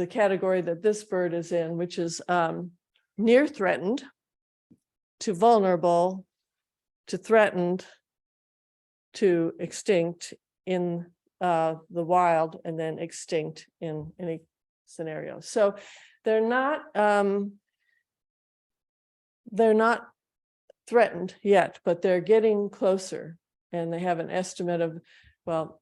S2: category that this bird is in, which is near threatened, to vulnerable, to threatened, to extinct in the wild, and then extinct in any scenario. So they're not threatened yet, but they're getting closer, and they have an estimate of, well,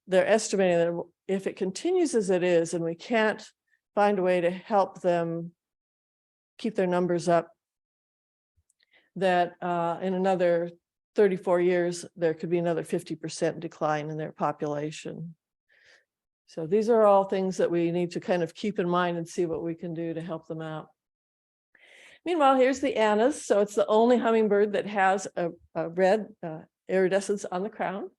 S2: they're estimating that if it continues as it is and we can't find a way to help them keep their numbers up, that in another 34 years, there could be another 50% decline in their population. So these are all things that we need to kind of keep in mind and see what we can do to help them out. Meanwhile, here's the Annas. So it's the only hummingbird that has a red iridescence on the crown.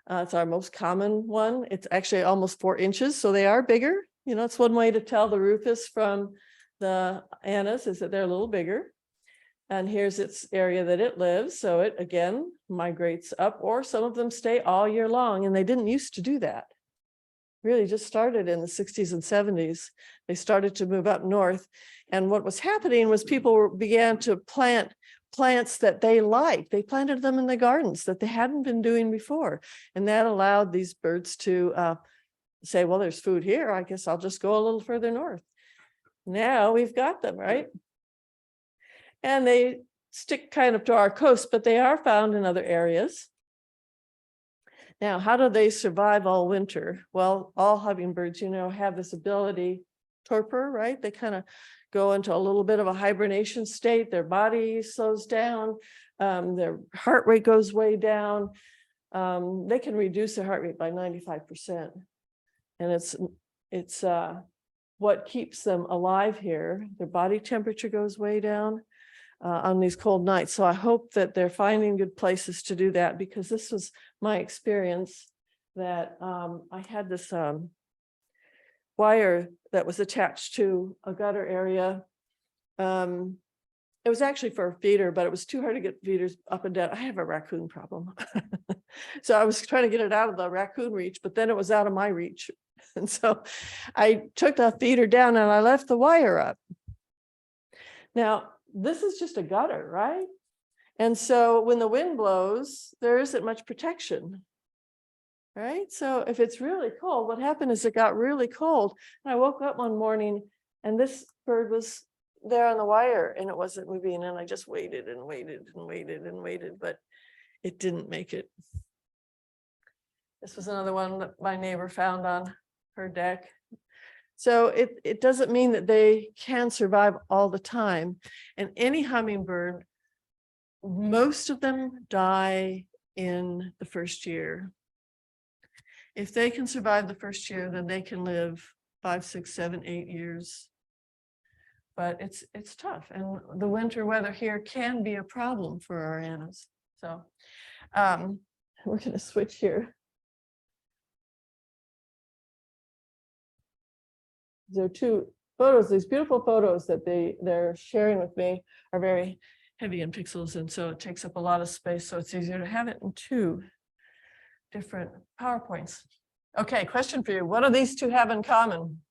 S2: It's our most common one. It's actually almost 4 inches, so they are bigger. You know, it's one way to tell the Rufous from the Annas is that they're a little bigger. And here's its area that it lives. So it, again, migrates up, or some of them stay all year long, and they didn't used to do that. Really just started in the 60s and 70s. They started to move up north. And what was happening was people began to plant plants that they liked. They planted them in the gardens that they hadn't been doing before. And that allowed these birds to say, well, there's food here. I guess I'll just go a little further north. Now we've got them, right? And they stick kind of to our coast, but they are found in other areas. Now, how do they survive all winter? Well, all hummingbirds, you know, have this ability, torpor, right? They kind of go into a little bit of a hibernation state. Their body slows down. Their heart rate goes way down. They can reduce their heart rate by 95%. And it's what keeps them alive here. Their body temperature goes way down on these cold nights. So I hope that they're finding good places to do that, because this was my experience that I had this wire that was attached to a gutter area. It was actually for a feeder, but it was too hard to get feeders up and down. I have a raccoon problem. So I was trying to get it out of the raccoon reach, but then it was out of my reach. And so I took the feeder down and I left the wire up. Now, this is just a gutter, right? And so when the wind blows, there isn't much protection, right? So if it's really cold, what happened is it got really cold. And I woke up one morning and this bird was there on the wire and it wasn't moving. And I just waited and waited and waited and waited, but it didn't make it. This was another one that my neighbor found on her deck. So it doesn't mean that they can survive all the time. And any hummingbird, most of them die in the first year. If they can survive the first year, then they can live 5, 6, 7, 8 years. But it's tough. And the winter weather here can be a problem for our annas. So we're going to switch here. There are 2 photos, these beautiful photos that they're sharing with me are very heavy in pixels, and so it takes up a lot of space, so it's easier to have it in 2 different PowerPoints. Okay, question for you. What do these 2 have in common?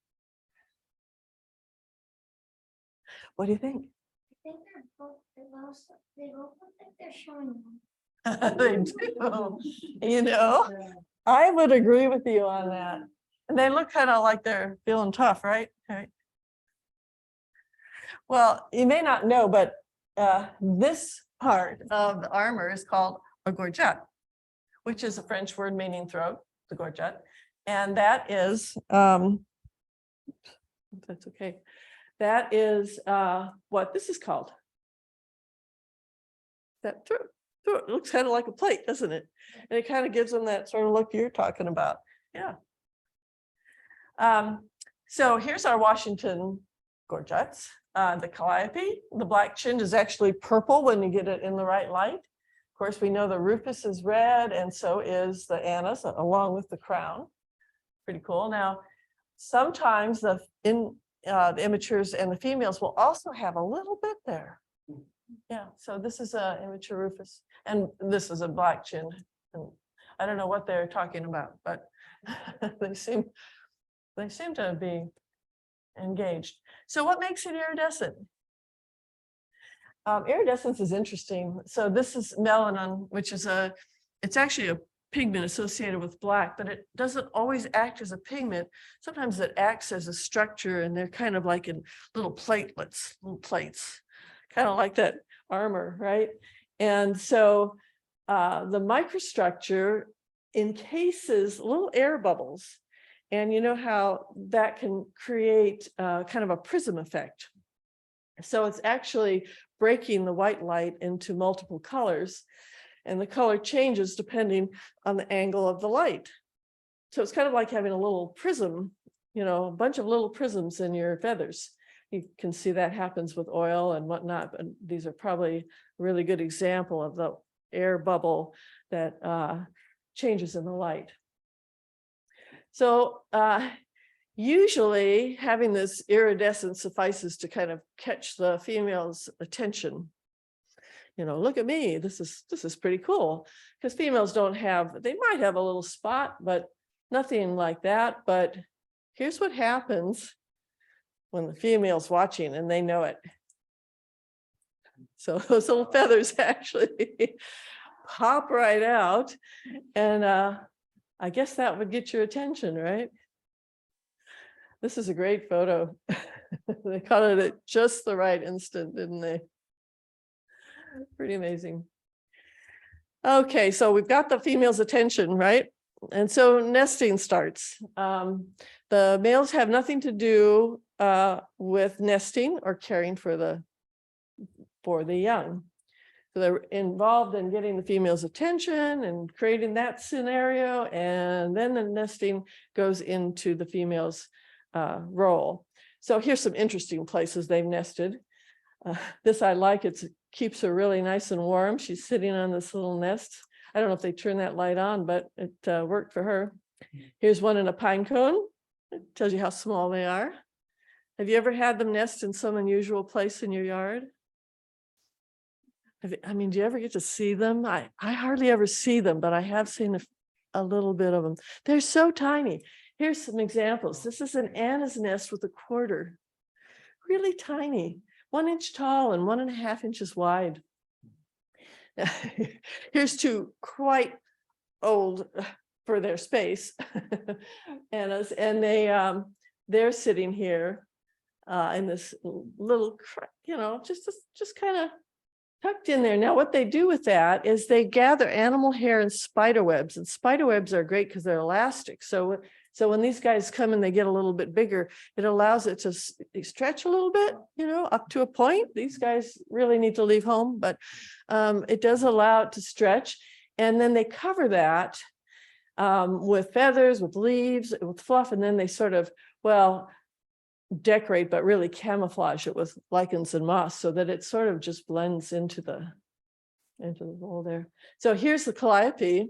S2: What do you think?
S5: I think they both look like they're showing them.
S2: They do. You know, I would agree with you on that. And they look kind of like they're feeling tough, right? Okay. Well, you may not know, but this part of the armor is called a gorget, which is a French word meaning throat, the gorget. And that is, that's okay. That is what this is called. That throat. It looks kind of like a plate, doesn't it? And it kind of gives them that sort of look you're talking about. Yeah. So here's our Washington gorgets. The calliope, the black chin is actually purple when you get it in the right light. Of course, we know the rufous is red, and so is the annas, along with the crown. Pretty cool. Now, sometimes the immatures and the females will also have a little bit there. Yeah, so this is an immature rufous, and this is a black chin. And I don't know what they're talking about, but they seem to be engaged. So what makes it iridescent? Iridescence is interesting. So this is melanin, which is it's actually a pigment associated with black, but it doesn't always act as a pigment. Sometimes it acts as a structure, and they're kind of like in little platelets, little plates, kind of like that armor, right? And so the microstructure encases little air bubbles. And you know how that can create kind of a prism effect. So it's actually breaking the white light into multiple colors, and the color changes depending on the angle of the light. So it's kind of like having a little prism, you know, a bunch of little prisms in your feathers. You can see that happens with oil and whatnot, but these are probably a really good example of the air bubble that changes in the light. So usually having this iridescence suffices to kind of catch the female's attention. You know, look at me, this is pretty cool, because females don't have, they might have a little spot, but nothing like that. But here's what happens when the female's watching and they know it. So those little feathers actually pop right out, and I guess that would get your attention, right? This is a great photo. They caught it at just the right instant, didn't they? Pretty amazing. Okay, so we've got the female's attention, right? And so nesting starts. The males have nothing to do with nesting or caring for the young. So they're involved in getting the female's attention and creating that scenario, and then the nesting goes into the female's role. So here's some interesting places they've nested. This I like, it keeps her really nice and warm. She's sitting on this little nest. I don't know if they turn that light on, but it worked for her. Here's one in a pine cone. It tells you how small they are. Have you ever had them nest in some unusual place in your yard? I mean, do you ever get to see them? I hardly ever see them, but I have seen a little bit of them. They're so tiny. Here's some examples. This is an Anna's nest with a quarter. Really tiny, 1 inch tall and 1.5 inches wide. Here's two quite old for their space. Anna's, and they're sitting here in this little, just kind of tucked in there. Now, what they do with that is they gather animal hair and spider webs, and spider webs are great because they're elastic. So when these guys come and they get a little bit bigger, it allows it to stretch a little bit, up to a point. These guys really need to leave home, but it does allow it to stretch. And then they cover that with feathers, with leaves, with fluff, and then they sort of, decorate, but really camouflage it with lichens and moss so that it sort of just blends into the bowl there. So here's the calliope,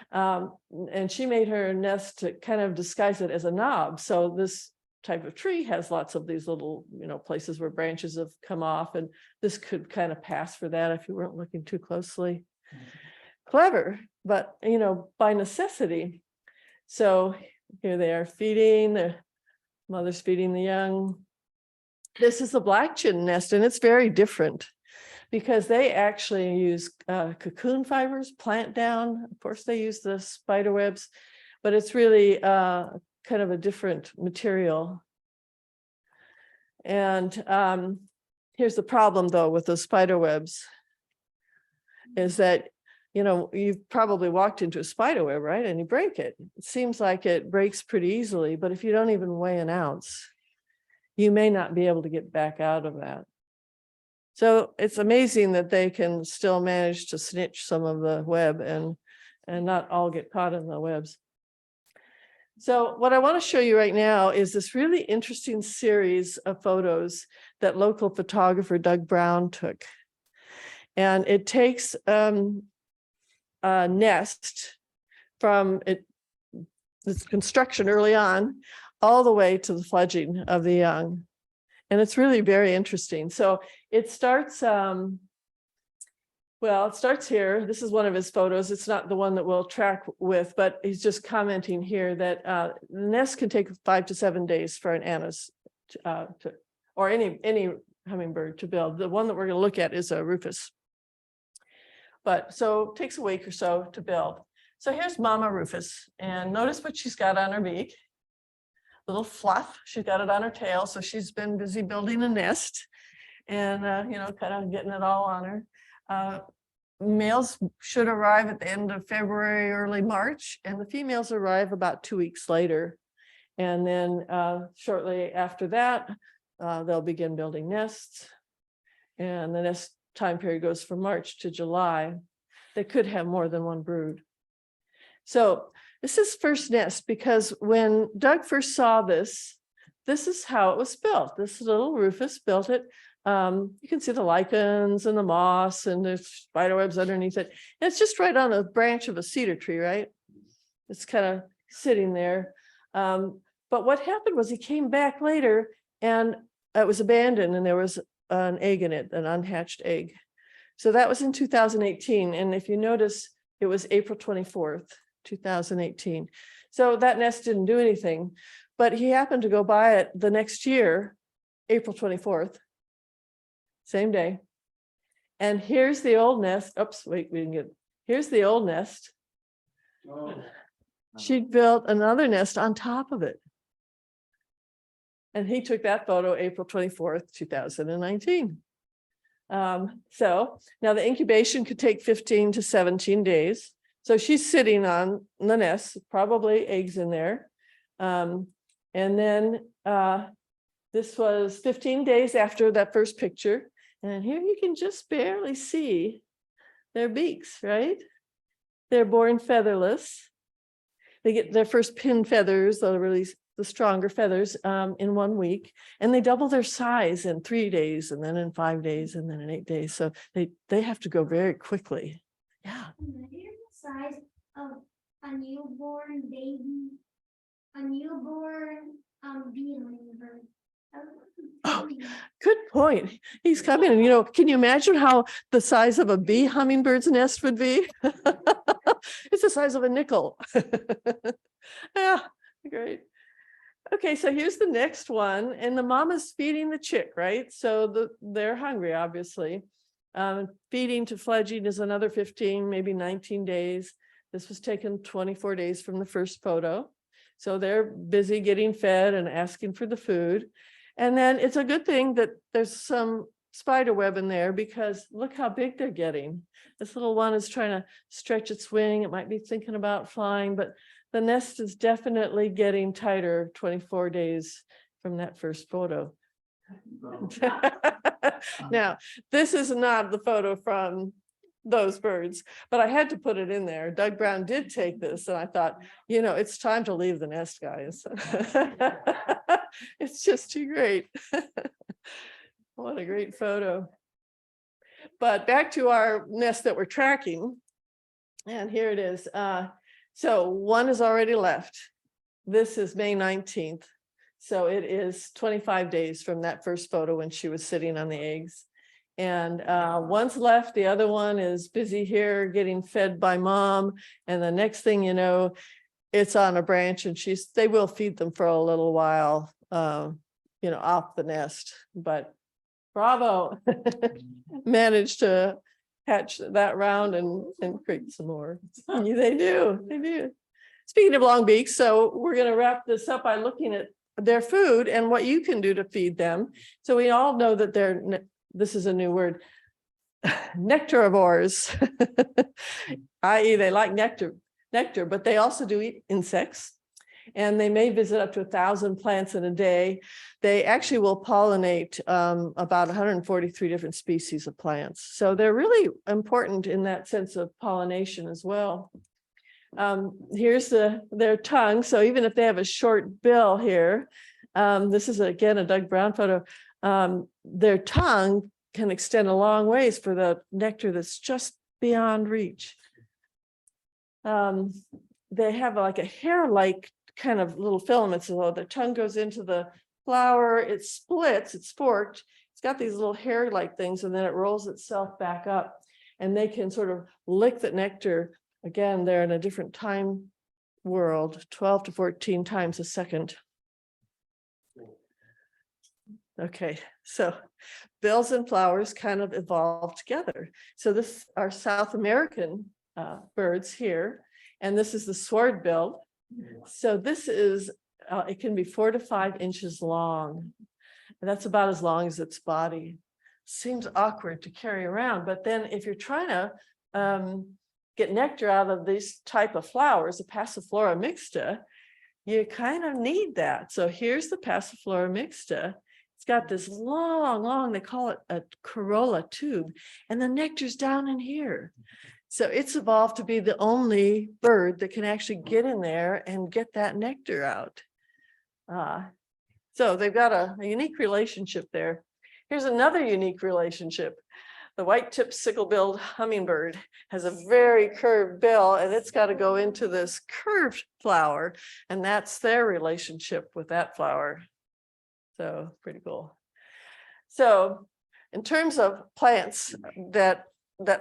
S2: and she made her nest to kind of disguise it as a knob. So this type of tree has lots of these little, places where branches have come off, and this could kind of pass for that if you weren't looking too closely. Clever, but by necessity. So here they are feeding, the mother's feeding the young. This is the black chin nest, and it's very different because they actually use cocoon fibers, plant down. Of course, they use the spider webs, but it's really kind of a different material. And here's the problem, though, with those spider webs, is that you've probably walked into a spider web, right? And you break it. It seems like it breaks pretty easily, but if you don't even weigh an ounce, you may not be able to get back out of that. So it's amazing that they can still manage to snitch some of the web and not all get caught in the webs. So what I want to show you right now is this really interesting series of photos that local photographer Doug Brown took. And it takes nest from its construction early on all the way to the fledging of the young. And it's really very interesting. So it starts, it starts here. This is one of his photos. It's not the one that we'll track with, but he's just commenting here that the nest can take 5 to 7 days for an Anna's or any hummingbird to build. The one that we're going to look at is a Rufus. But so it takes a week or so to build. So here's Mama Rufus, and notice what she's got on her beak. Little fluff. She's got it on her tail, so she's been busy building a nest, and kind of getting it all on her. Males should arrive at the end of February, early March, and the females arrive about 2 weeks later. And then shortly after that, they'll begin building nests, and the nest time period goes from March to July. They could have more than one brood. So this is first nest, because when Doug first saw this is how it was built. This little Rufus built it. You can see the lichens and the moss and there's spider webs underneath it. And it's just right on a branch of a cedar tree, right? It's kind of sitting there. But what happened was he came back later and it was abandoned, and there was an egg in it, an unhatched egg. So that was in 2018. And if you notice, it was April 24th, 2018. So that nest didn't do anything, but he happened to go by it the next year, April 24th, same day. And here's the old nest. Oops, wait, we didn't get, here's the old nest. Oh. She'd built another nest on top of it. And he took that photo April 24th, 2019. So now the incubation could take 15 to 17 days. So she's sitting on the nest, probably eggs in there. And then this was 15 days after that first picture. And here you can just barely see their beaks, right? They're born featherless. They get their first pin feathers, the stronger feathers, in 1 week, and they double their size in 3 days, and then in 5 days, and then in 8 days. So they have to go very quickly. Yeah.
S5: Measure the size of a newborn baby, a newborn bee hummingbird.
S2: Oh, good point. He's coming, and can you imagine how the size of a bee hummingbird's nest would be? It's the size of a nickel. Yeah, great. Okay, so here's the next one, and the mama's feeding the chick, right? So they're hungry, obviously. Feeding to fledging is another 15, maybe 19 days. This was taken 24 days from the first photo. So they're busy getting fed and asking for the food. And then it's a good thing that there's some spider web in there, because look how big they're getting. This little one is trying to stretch its wing. It might be thinking about flying, but the nest is definitely getting tighter 24 days from that first photo. Now, this is not the photo from those birds, but I had to put it in there. Doug Brown did take this, and I thought, it's time to leave the nest, guys. It's just too great. What a great photo. But back to our nest that we're tracking, and here it is. So one is already left. This is May 19th. So it is 25 days from that first photo when she was sitting on the eggs. And one's left, the other one is busy here getting fed by mom. And the next thing you know, it's on a branch, and they will feed them for a little while, off the nest. But bravo, managed to hatch that round and create some more. They do. Speaking of long beaks, so we're going to wrap this up by looking at their food and what you can do to feed them. So we all know that this is a new word, nectarivores, i.e. they like nectar, but they also do eat insects, and they may visit up to 1,000 plants in a day. They actually will pollinate about 143 different species of plants. So they're really important in that sense of pollination as well. Here's their tongue. So even if they have a short bill here, this is again a Doug Brown photo, their tongue can extend a long ways for the nectar that's just beyond reach. They have like a hair-like kind of little filaments. So the tongue goes into the flower, it splits, it's forked, it's got these little hair-like things, and then it rolls itself back up, and they can sort of lick the nectar. Again, they're in a different time world, 12 to 14 times a second. Okay, so bills and flowers kind of evolved together. So this are South American birds here, and this is the sword bill. So this is, it can be 4 to 5 inches long. And that's about as long as its body. Seems awkward to carry around, but then if you're trying to get nectar out of these type of flowers, the Passiflora mixta, you kind of need that. So here's the Passiflora mixta. It's got this long, they call it a corolla tube, and the nectar's down in here. So it's evolved to be the only bird that can actually get in there and get that nectar out. So they've got a unique relationship there. Here's another unique relationship. The white-tipped sickle-billed hummingbird has a very curved bill, and it's got to go into this curved flower, and that's their relationship with that flower. So pretty cool. So in terms of plants that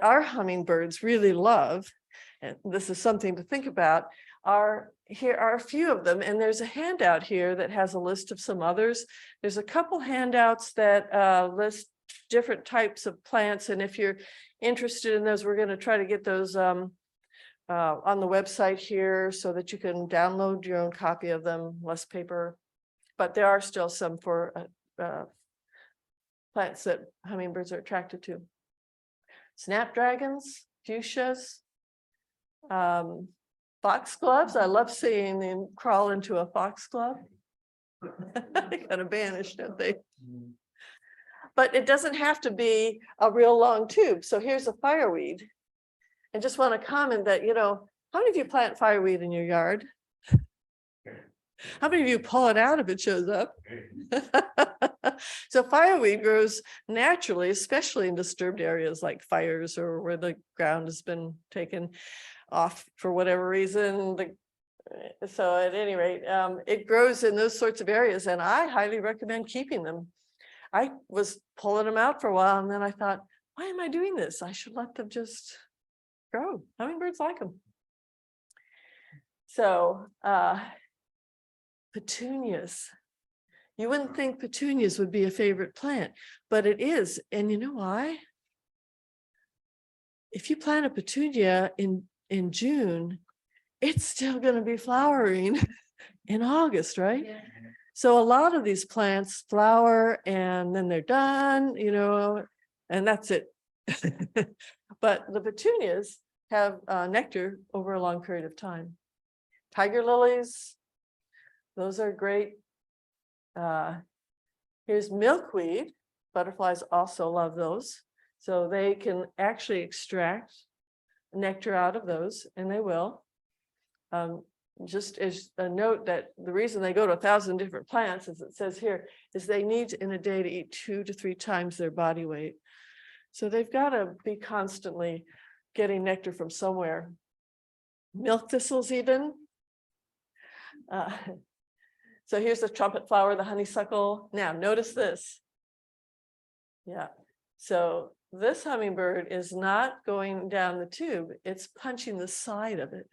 S2: our hummingbirds really love, and this is something to think about, here are a few of them, and there's a handout here that has a list of some others. There's a couple handouts that list different types of plants, and if you're interested in those, we're going to try to get those on the website here so that you can download your own copy of them, less paper, but there are still some for plants that hummingbirds are attracted to. Snapdragons, fuchsias, foxgloves. I love seeing them crawl into a foxglove. They kind of vanish, don't they? But it doesn't have to be a real long tube. So here's a fireweed. I just want to comment that, how many of you plant fireweed in your yard? How many of you pull it out if it shows up? So fireweed grows naturally, especially in disturbed areas like fires or where the ground has been taken off for whatever reason. So at any rate, it grows in those sorts of areas, and I highly recommend keeping them. I was pulling them out for a while, and then I thought, why am I doing this? I should let them just grow. Hummingbirds like them. So petunias. You wouldn't think petunias would be a favorite plant, but it is. And you know why? If you plant a petunia in June, it's still going to be flowering in August, right? Yeah. So a lot of these plants flower and then they're done, and that's it. But the petunias have nectar over a long period of time. Tiger lilies, those are great. Here's milkweed. Butterflies also love those. So they can actually extract nectar out of those, and they will. Just as a note that the reason they go to 1,000 different plants, as it says here, is they need in a day to eat 2 to 3 times their body weight. So they've got to be constantly getting nectar from somewhere. Milk thistles even. So here's the trumpet flower, the honeysuckle. Now notice this. Yeah, so this hummingbird is not going down the tube, it's punching the side of it.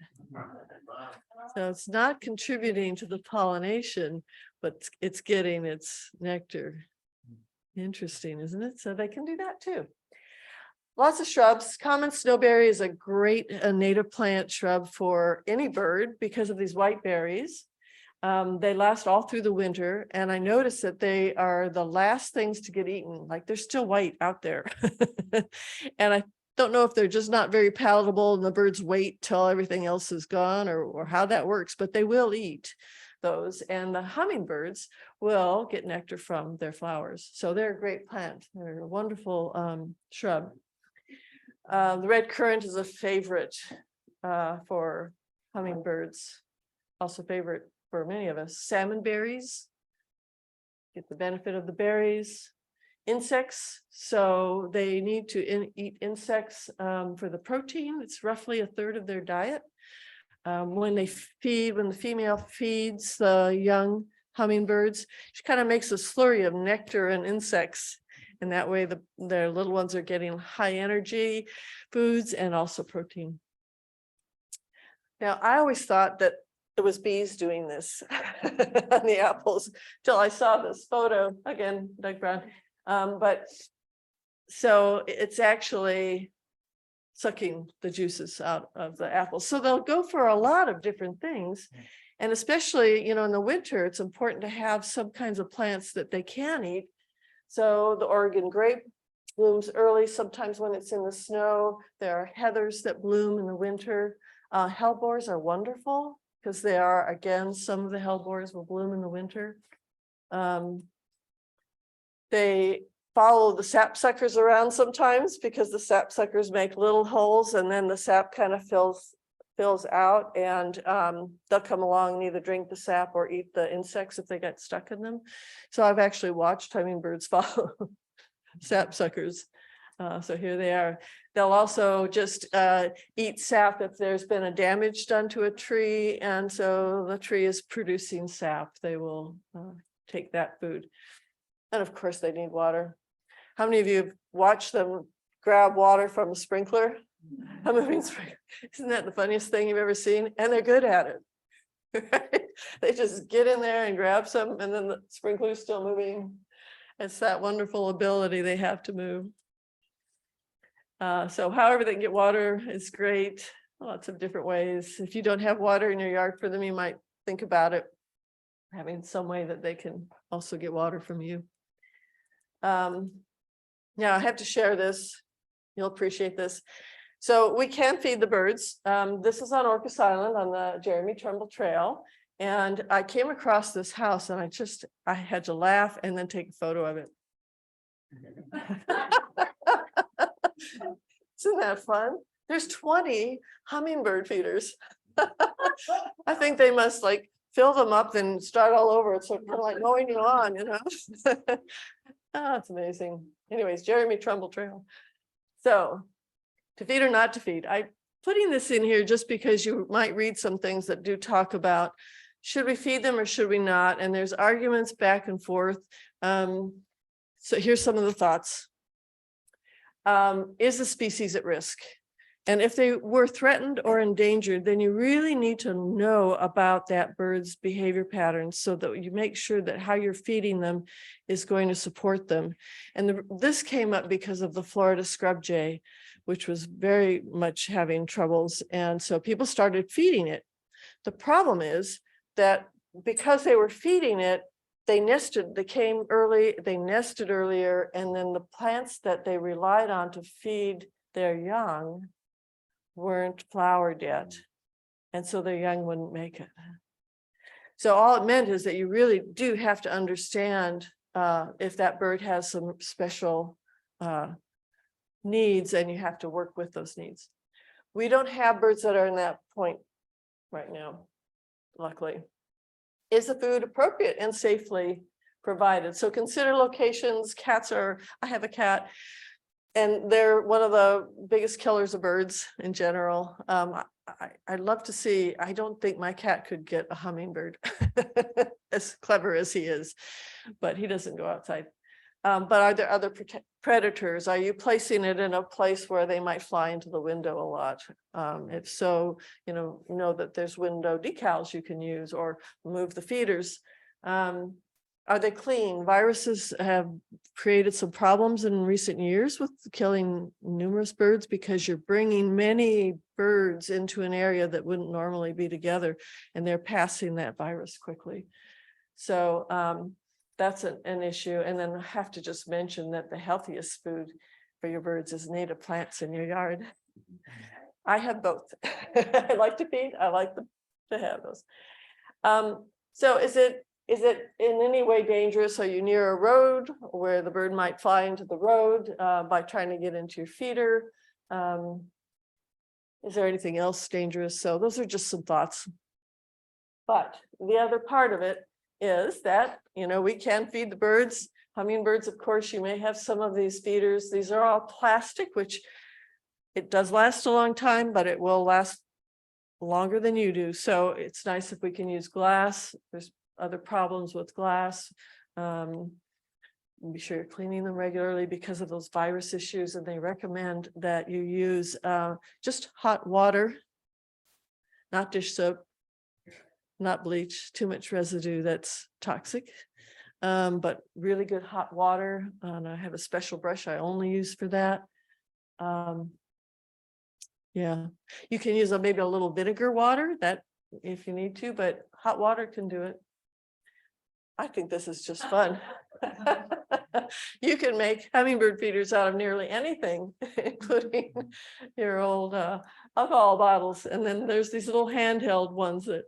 S2: So it's not contributing to the pollination, but it's getting its nectar. Interesting, isn't it? So they can do that too. Lots of shrubs. Common snowberry is a great native plant shrub for any bird because of these white berries. They last all through the winter, and I noticed that they are the last things to get eaten. Like they're still white out there. And I don't know if they're just not very palatable and the birds wait till everything else is gone or how that works, but they will eat those. And the hummingbirds will get nectar from their flowers. So they're a great plant. They're a wonderful shrub. The red currant is a favorite for hummingbirds, also favorite for many of us. Salmon berries, get the benefit of the berries. Insects, so they need to eat insects for the protein. It's roughly 1/3 of their diet. When the female feeds the young hummingbirds, she kind of makes a slurry of nectar and insects. And that way their little ones are getting high energy foods and also protein. Now, I always thought that it was bees doing this on the apples till I saw this photo again, Doug Brown. But so it's actually sucking the juices out of the apples. So they'll go for a lot of different things. And especially, in the winter, it's important to have some kinds of plants that they can eat. So the Oregon grape blooms early, sometimes when it's in the snow. There are heathers that bloom in the winter. Hellebores are wonderful because they are, again, some of the hellebores will bloom in the winter. They follow the sapsuckers around sometimes because the sapsuckers make little holes and then the sap kind of fills out, and they'll come along and either drink the sap or eat the insects if they get stuck in them. So I've actually watched hummingbirds follow sapsuckers. So here they are. They'll also just eat sap if there's been a damage done to a tree, and so the tree is producing sap. They will take that food. And of course, they need water. How many of you have watched them grab water from a sprinkler? Isn't that the funniest thing you've ever seen? And they're good at it. Right? They just get in there and grab some, and then the sprinkler's still moving. It's that wonderful ability they have to move. So however they can get water is great. Lots of different ways. If you don't have water in your yard for them, you might think about it, having some way that they can also get water from you. Now I have to share this. You'll appreciate this. So we can feed the birds. This is on Orcas Island on the Jeremy Trumbull Trail. And I came across this house and I had to laugh and then take a photo of it. Isn't that fun? There's 20 hummingbird feeders. I think they must like fill them up and start all over. It's sort of like mowing you on, you know. Oh, it's amazing. Anyways, Jeremy Trumbull Trail. So to feed or not to feed, I'm putting this in here just because you might read some things that do talk about should we feed them or should we not? And there's arguments back and forth. So here's some of the thoughts. Is the species at risk? And if they were threatened or endangered, then you really need to know about that bird's behavior patterns so that you make sure that how you're feeding them is going to support them. And this came up because of the Florida scrub jay, which was very much having troubles. And so people started feeding it. The problem is that because they were feeding it, they came early, they nested earlier, and then the plants that they relied on to feed their young weren't flowered yet. And so their young wouldn't make it. So all it meant is that you really do have to understand if that bird has some special needs, and you have to work with those needs. We don't have birds that are in that point right now, luckily. Is the food appropriate and safely provided? So consider locations. Cats are, I have a cat, and they're one of the biggest killers of birds in general. I'd love to see, I don't think my cat could get a hummingbird as clever as he is, but he doesn't go outside. But are there other predators? Are you placing it in a place where they might fly into the window a lot? If so, know that there's window decals you can use, or move the feeders. Are they clean? Viruses have created some problems in recent years with killing numerous birds because you're bringing many birds into an area that wouldn't normally be together, and they're passing that virus quickly. So that's an issue. And then I have to just mention that the healthiest food for your birds is native plants in your yard. I have both. I like to feed, I like to have those. So is it in any way dangerous? Are you near a road where the bird might fly into the road by trying to get into your feeder? Is there anything else dangerous? So those are just some thoughts. But the other part of it is that, we can feed the birds. Hummingbirds, of course, you may have some of these feeders. These are all plastic, which it does last a long time, but it will last longer than you do. So it's nice if we can use glass. There's other problems with glass. Be sure you're cleaning them regularly because of those virus issues. And they recommend that you use just hot water, not dish soap, not bleach, too much residue that's toxic, but really good hot water. And I have a special brush I only use for that. Yeah, you can use maybe a little vinegar water that if you need to, but hot water can do it. I think this is just fun. You can make hummingbird feeders out of nearly anything, including your old alcohol bottles. And then there's these little handheld ones that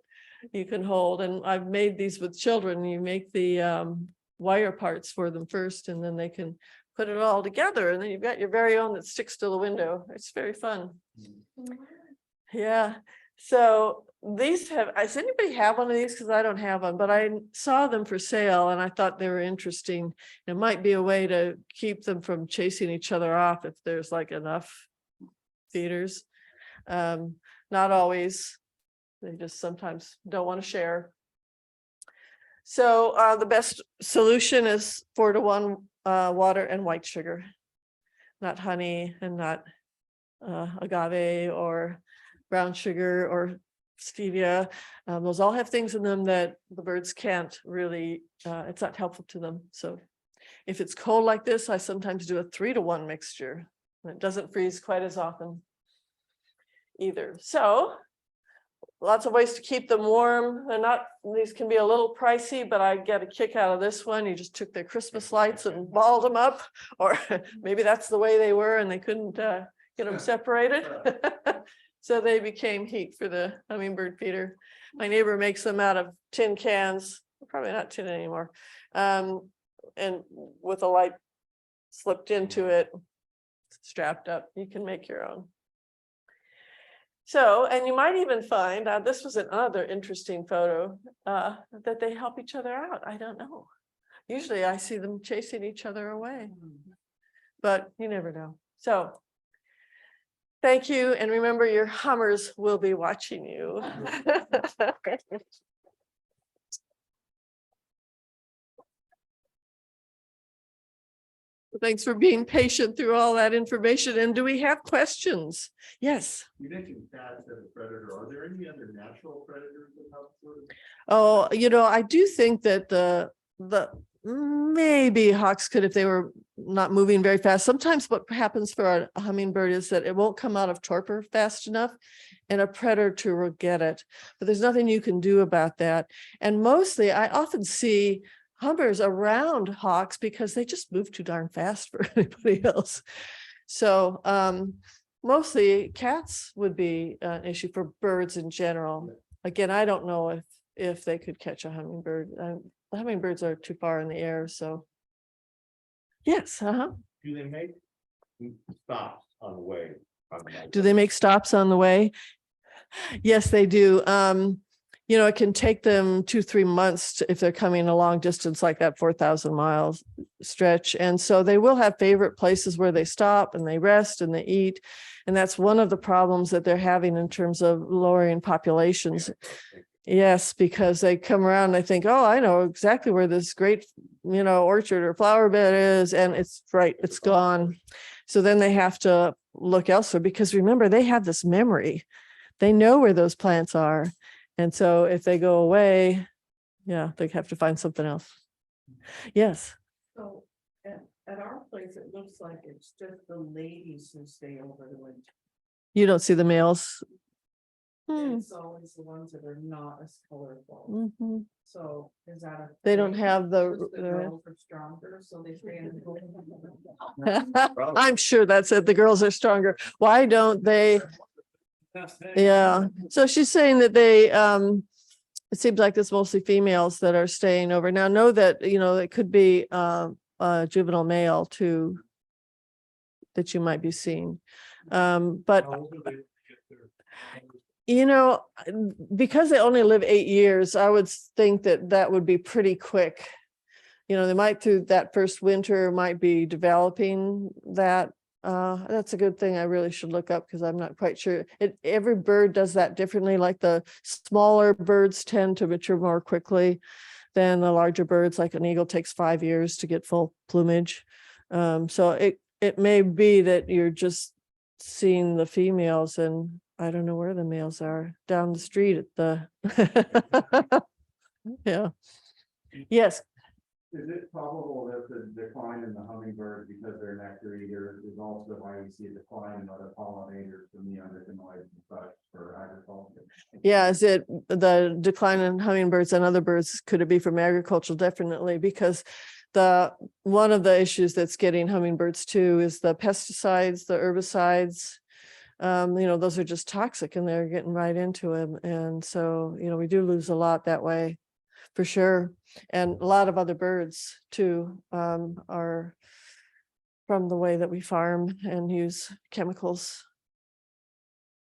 S2: you can hold. And I've made these with children. You make the wire parts for them first, and then they can put it all together. And then you've got your very own that sticks to the window. It's very fun. Yeah. So these does anybody have one of these? Because I don't have one, but I saw them for sale and I thought they were interesting. It might be a way to keep them from chasing each other off if there's like enough feeders. Not always. They just sometimes don't want to share. So the best solution is 4-to-1 water and white sugar, not honey and not agave or brown sugar or stevia. Those all have things in them that the birds can't really, it's not helpful to them. So if it's cold like this, I sometimes do a 3-to-1 mixture. And it doesn't freeze quite as often either. So lots of ways to keep them warm. They're not, these can be a little pricey, but I get a kick out of this one. You just took their Christmas lights and balled them up, or maybe that's the way they were and they couldn't get them separated. So they became heat for the hummingbird feeder. My neighbor makes them out of tin cans, probably not tin anymore, and with a light slipped into it, strapped up. You can make your own. So, and you might even find, this was another interesting photo, that they help each other out. I don't know. Usually I see them chasing each other away, but you never know. So thank you. And remember, your hummers will be watching you. Thanks for being patient through all that information. And do we have questions? Yes.
S6: You mentioned cats as a predator. Are there any other natural predators that help sort of?
S2: Oh, you know, I do think that the maybe hawks could, if they were not moving very fast. Sometimes what happens for a hummingbird is that it won't come out of torpor fast enough and a predator will get it. But there's nothing you can do about that. And mostly I often see hummers around hawks because they just move too darn fast for anybody else. So mostly cats would be an issue for birds in general. Again, I don't know if they could catch a hummingbird. The hummingbirds are too far in the air, so. Yes,
S6: Do they make stops on the way?
S2: Do they make stops on the way? Yes, they do. You know, it can take them 2-3 months if they're coming a long distance like that 4,000 miles stretch. And so they will have favorite places where they stop and they rest and they eat. And that's one of the problems that they're having in terms of lowering populations. Yes, because they come around and they think, oh, I know exactly where this great, you know, orchard or flower bed is. And it's right, it's gone. So then they have to look elsewhere because remember, they have this memory. They know where those plants are. And so if they go away, yeah, they have to find something else. Yes.
S7: So at our place, it looks like it's just the ladies who stay over the winter.
S2: You don't see the males.
S7: And it's always the ones that are not as colorful.
S2: Mhm.
S7: So is that a?
S2: They don't
S7: thing?
S2: have
S7: Just
S2: the.
S7: girls are stronger, so they stay in the.
S2: I'm sure that's it. The girls are stronger. Why don't they? Yeah. So she's saying that they, it seems like it's mostly females that are staying over. Now, know that, you know, it could be a juvenile male too that you might be seeing. But you know, because they only live 8 years, I would think that that would be pretty quick. You know, they might through that first winter might be developing that. That's a good thing. I really should look up because I'm not quite sure. Every bird does that differently. Like the smaller birds tend to mature more quickly than the larger birds. Like an eagle takes 5 years to get full plumage. So it may be that you're just seeing the females and I don't know where the males are down the street at the. Yeah. Yes.
S6: Is it probable that the decline in the hummingbird because they're nectar eaters is also why you see a decline in other pollinators from the undercanoids and such for agriculture?
S2: Yeah, is it the decline in hummingbirds and other birds? Could it be from agriculture? Definitely, because one of the issues that's getting hummingbirds too is the pesticides, the herbicides. You know, those are just toxic and they're getting right into them. And so, you know, we do lose a lot that way for sure. And a lot of other birds too are from the way that we farm and use chemicals.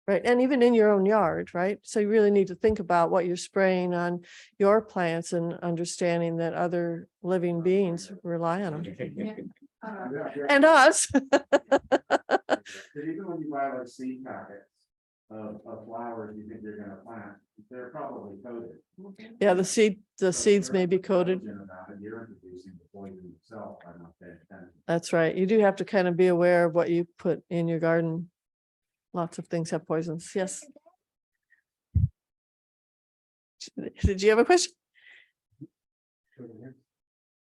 S2: Right. And even in your own yard, right? So you really need to think about what you're spraying on your plants and understanding that other living beings rely on them. And us.
S6: But even when you buy like seed packets of flowers you think you're gonna plant, they're probably coated.
S2: Yeah, the seeds may be coated.
S6: You're introducing the poison yourself by not paying attention.
S2: That's right. You do have to kind of be aware of what you put in your garden. Lots of things have poisons. Yes. Did you have a question?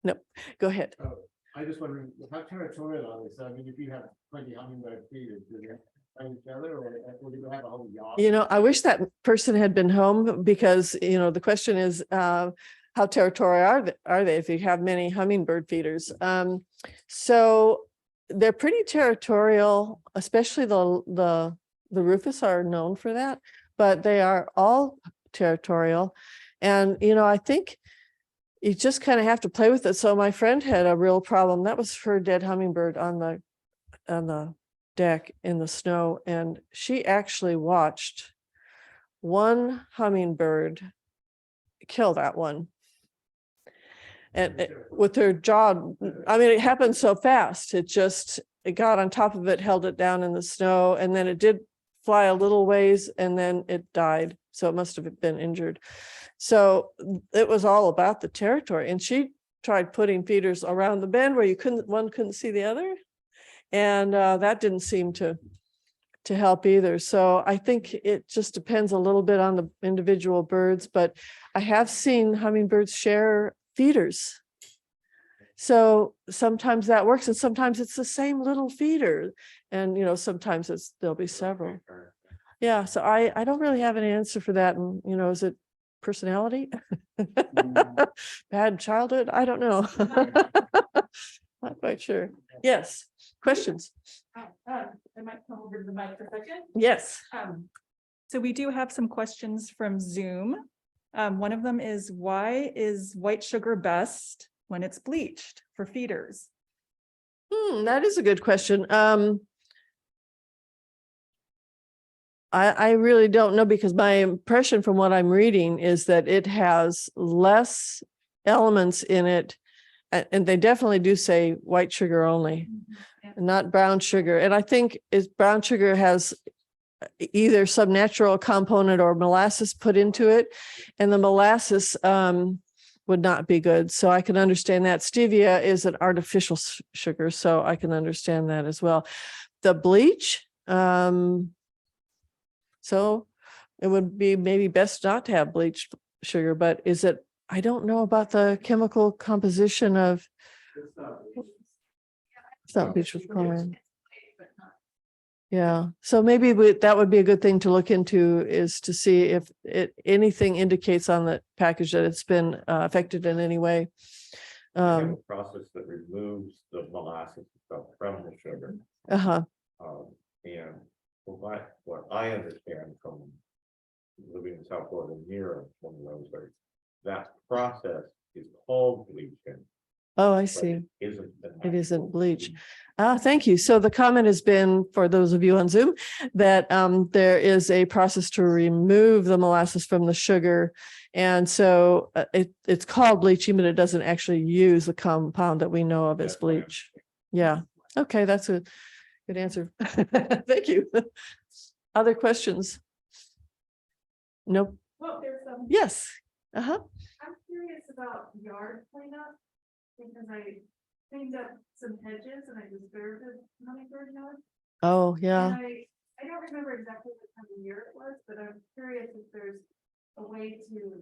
S2: No, go ahead.
S6: I just wondering how territorial are they? So I mean, if you have 20 hummingbird feeders,
S2: You know, I wish that person had been home because, you know, the question is, how territorial are they if you have many hummingbird feeders? So they're pretty territorial, especially the rufous are known for that, but they are all territorial. And, you know, I think you just kind of have to play with it. So my friend had a real problem. That was her dead hummingbird on the deck in the snow, and she actually watched one hummingbird kill that one. And with her jaw, I mean, it happened so fast. It got on top of it, held it down in the snow, and then it did fly a little ways and then it died. So it must have been injured. So it was all about the territory. And she tried putting feeders around the bend where one couldn't see the other. And that didn't seem to help either. So I think it just depends a little bit on the individual birds, but I have seen hummingbirds share feeders. So sometimes that works, and sometimes it's the same little feeder. And, you know, sometimes there'll be several. Yeah, so I don't really have an answer for that. And, you know, is it personality? Bad childhood? I don't know. Not quite sure. Yes, questions?
S1: I might come over to the mic for a second.
S2: Yes.
S1: So we do have some questions from Zoom. One of them is, why is white sugar best when it's bleached for feeders?
S2: That is a good question. I really don't know, because my impression from what I'm reading is that it has less elements in it. And they definitely do say white sugar only, not brown sugar. And I think brown sugar has either some natural component or molasses put into it. And the molasses would not be good. So I can understand that. Stevia is an artificial sugar, so I can understand that as well. The bleach, so it would be maybe best not to have bleached sugar, but I don't know about the chemical composition of. It's not bleached with chlorine. Yeah, so maybe that would be a good thing to look into, is to see if anything indicates on the package that it's been affected in any way.
S8: A process that removes the molasses stuff from the sugar. And what I understand from living in South Florida near one of those, that process is called bleaching.
S2: Oh, I see.
S8: It
S2: isn't bleach. Thank you. So the comment has been, for those of you on Zoom, that there is a process to remove the molasses from the sugar. And so it's called bleaching, but it doesn't actually use the compound that we know of as bleach. Yeah. Okay, that's a good answer. Thank you. Other questions? Nope.
S7: Well, there's some.
S2: Yes.
S7: I'm curious about yard cleanup, because I cleaned up some hedges and I disturbed a hummingbird yard.
S2: Oh, yeah.
S7: And I don't remember exactly what time of year it was, but I'm curious if there's a way to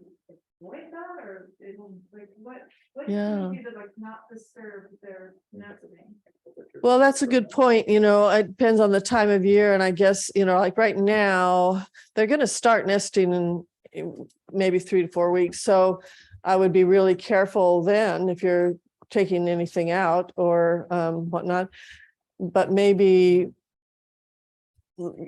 S7: avoid that, or like what can you do to like not disturb their nesting?
S2: Well, that's a good point. You know, it depends on the time of year. And I guess, you know, like right now, they're going to start nesting in maybe 3 to 4 weeks. So I would be really careful then if you're taking anything out or whatnot, but maybe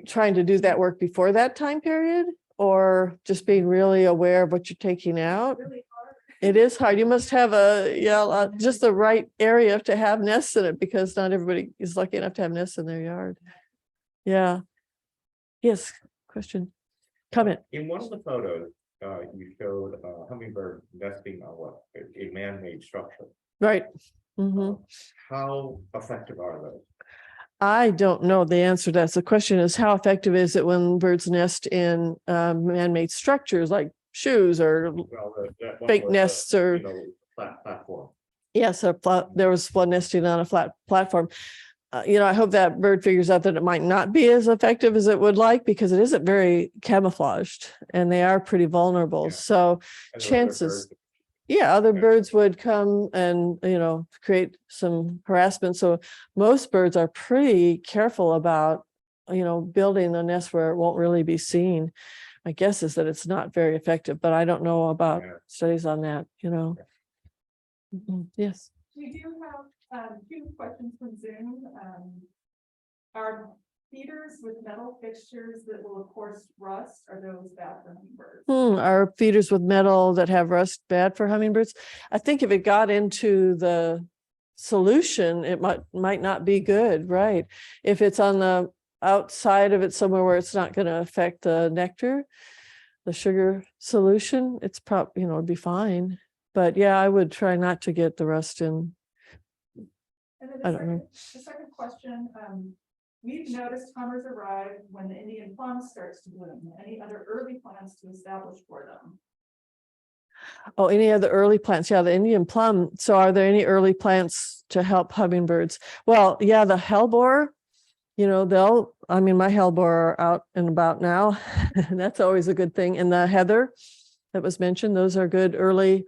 S2: trying to do that work before that time period, or just being really aware of what you're taking out.
S7: Really hard.
S2: It is hard. You must have just the right area to have nests in it, because not everybody is lucky enough to have nests in their yard. Yeah. Yes. Question. Comment.
S8: In one of the photos, you showed a hummingbird nesting on a man-made structure.
S2: Right. Mm-hmm.
S8: How effective are those?
S2: I don't know the answer to that. The question is, how effective is it when birds nest in man-made structures like shoes or fake nests or
S8: flat platform?
S2: Yes, there was one nesting on a flat platform. You know, I hope that bird figures out that it might not be as effective as it would like, because it isn't very camouflaged and they are pretty vulnerable.
S8: Yeah.
S2: So chances, other birds would come and, you know, create some harassment. So most birds are pretty careful about building a nest where it won't really be seen. My guess is that it's not very effective, but I don't know about studies on that, Yes.
S7: We do have two questions from Zoom. Are feeders with metal fixtures that will of course rust, are those bad for hummingbirds?
S2: Are feeders with metal that have rust bad for hummingbirds? I think if it got into the solution, it might not be good, right? If it's on the outside of it somewhere where it's not going to affect the nectar, the sugar solution, it's probably, it'd be fine. But yeah, I would try not to get the rust in.
S7: And then
S2: I don't know.
S7: the second question, we've noticed hummers arrive when the Indian plum starts to bloom. Any other early plans to establish for them?
S2: Oh, any other early plants? Yeah, the Indian plum. So are there any early plants to help hummingbirds? Well, yeah, the hellebore, my hellebore are out and about now. That's always a good thing. And the heather that was mentioned, those are good early.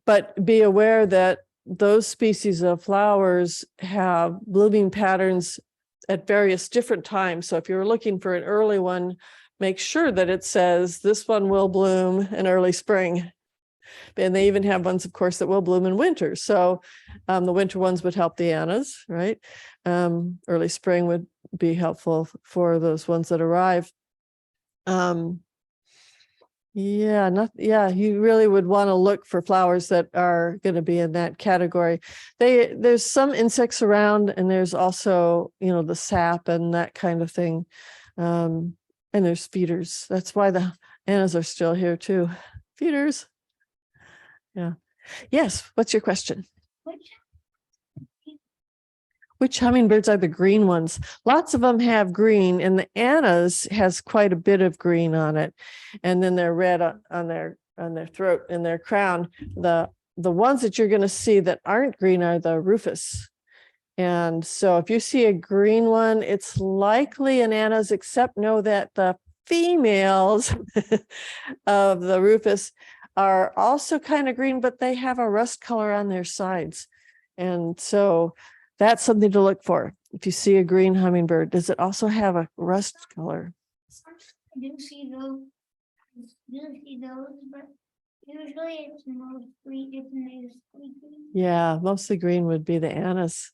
S2: But be aware that those species of flowers have blooming patterns at various different times. So if you're looking for an early one, make sure that it says this one will bloom in early spring. And they even have ones, of course, that will bloom in winter. So the winter ones would help the annas, right? Early spring would be helpful for those ones that arrive. You really would want to look for flowers that are going to be in that category. There's some insects around, and there's also, the sap and that kind of thing. And there's feeders. That's why the annas are still here too. Feeders. Yeah. Yes. What's your question? Which hummingbirds are the green ones? Lots of them have green, and the annas has quite a bit of green on it. And then they're red on their throat and their crown. The ones that you're going to see that aren't green are the rufous. And so if you see a green one, it's likely an annas, except know that the females of the rufous are also kind of green, but they have a rust color on their sides. And so that's something to look for. If you see a green hummingbird, does it also have a rust color?
S5: I do see those, but usually it's mostly green.
S2: Yeah, mostly green would be the annas.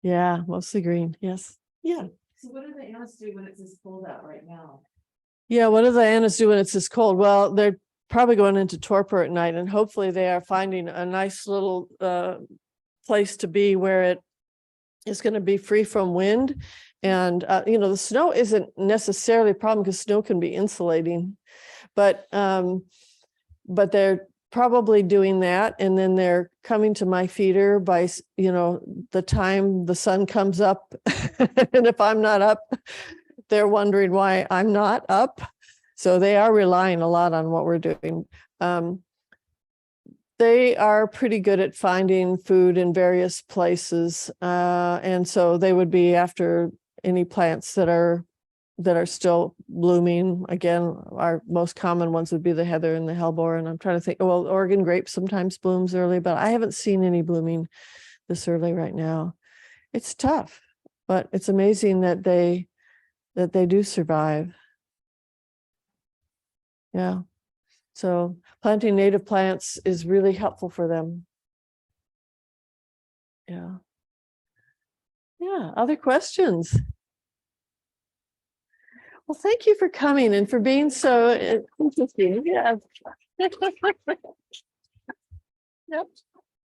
S2: Yeah, mostly green. Yes. Yeah.
S7: So what do the annas do when it's this cold out right now?
S2: Yeah, what do the annas do when it's this cold? Well, they're probably going into torpor at night, and hopefully they are finding a nice little place to be where it is going to be free from wind. And the snow isn't necessarily a problem because snow can be insulating, but they're probably doing that, and then they're coming to my feeder by the time the sun comes up. And if I'm not up, they're wondering why I'm not up. So they are relying a lot on what we're doing. They are pretty good at finding food in various places. And so they would be after any plants that are still blooming. Again, our most common ones would be the heather and the hellebore. And I'm trying to think, well, Oregon grape sometimes blooms early, but I haven't seen any blooming this early right now. It's tough, but it's amazing that they do survive. Yeah. So planting native plants is really helpful for them. Yeah. Yeah. Other questions? Well, thank you for coming and for being so interesting. Yeah. Yep.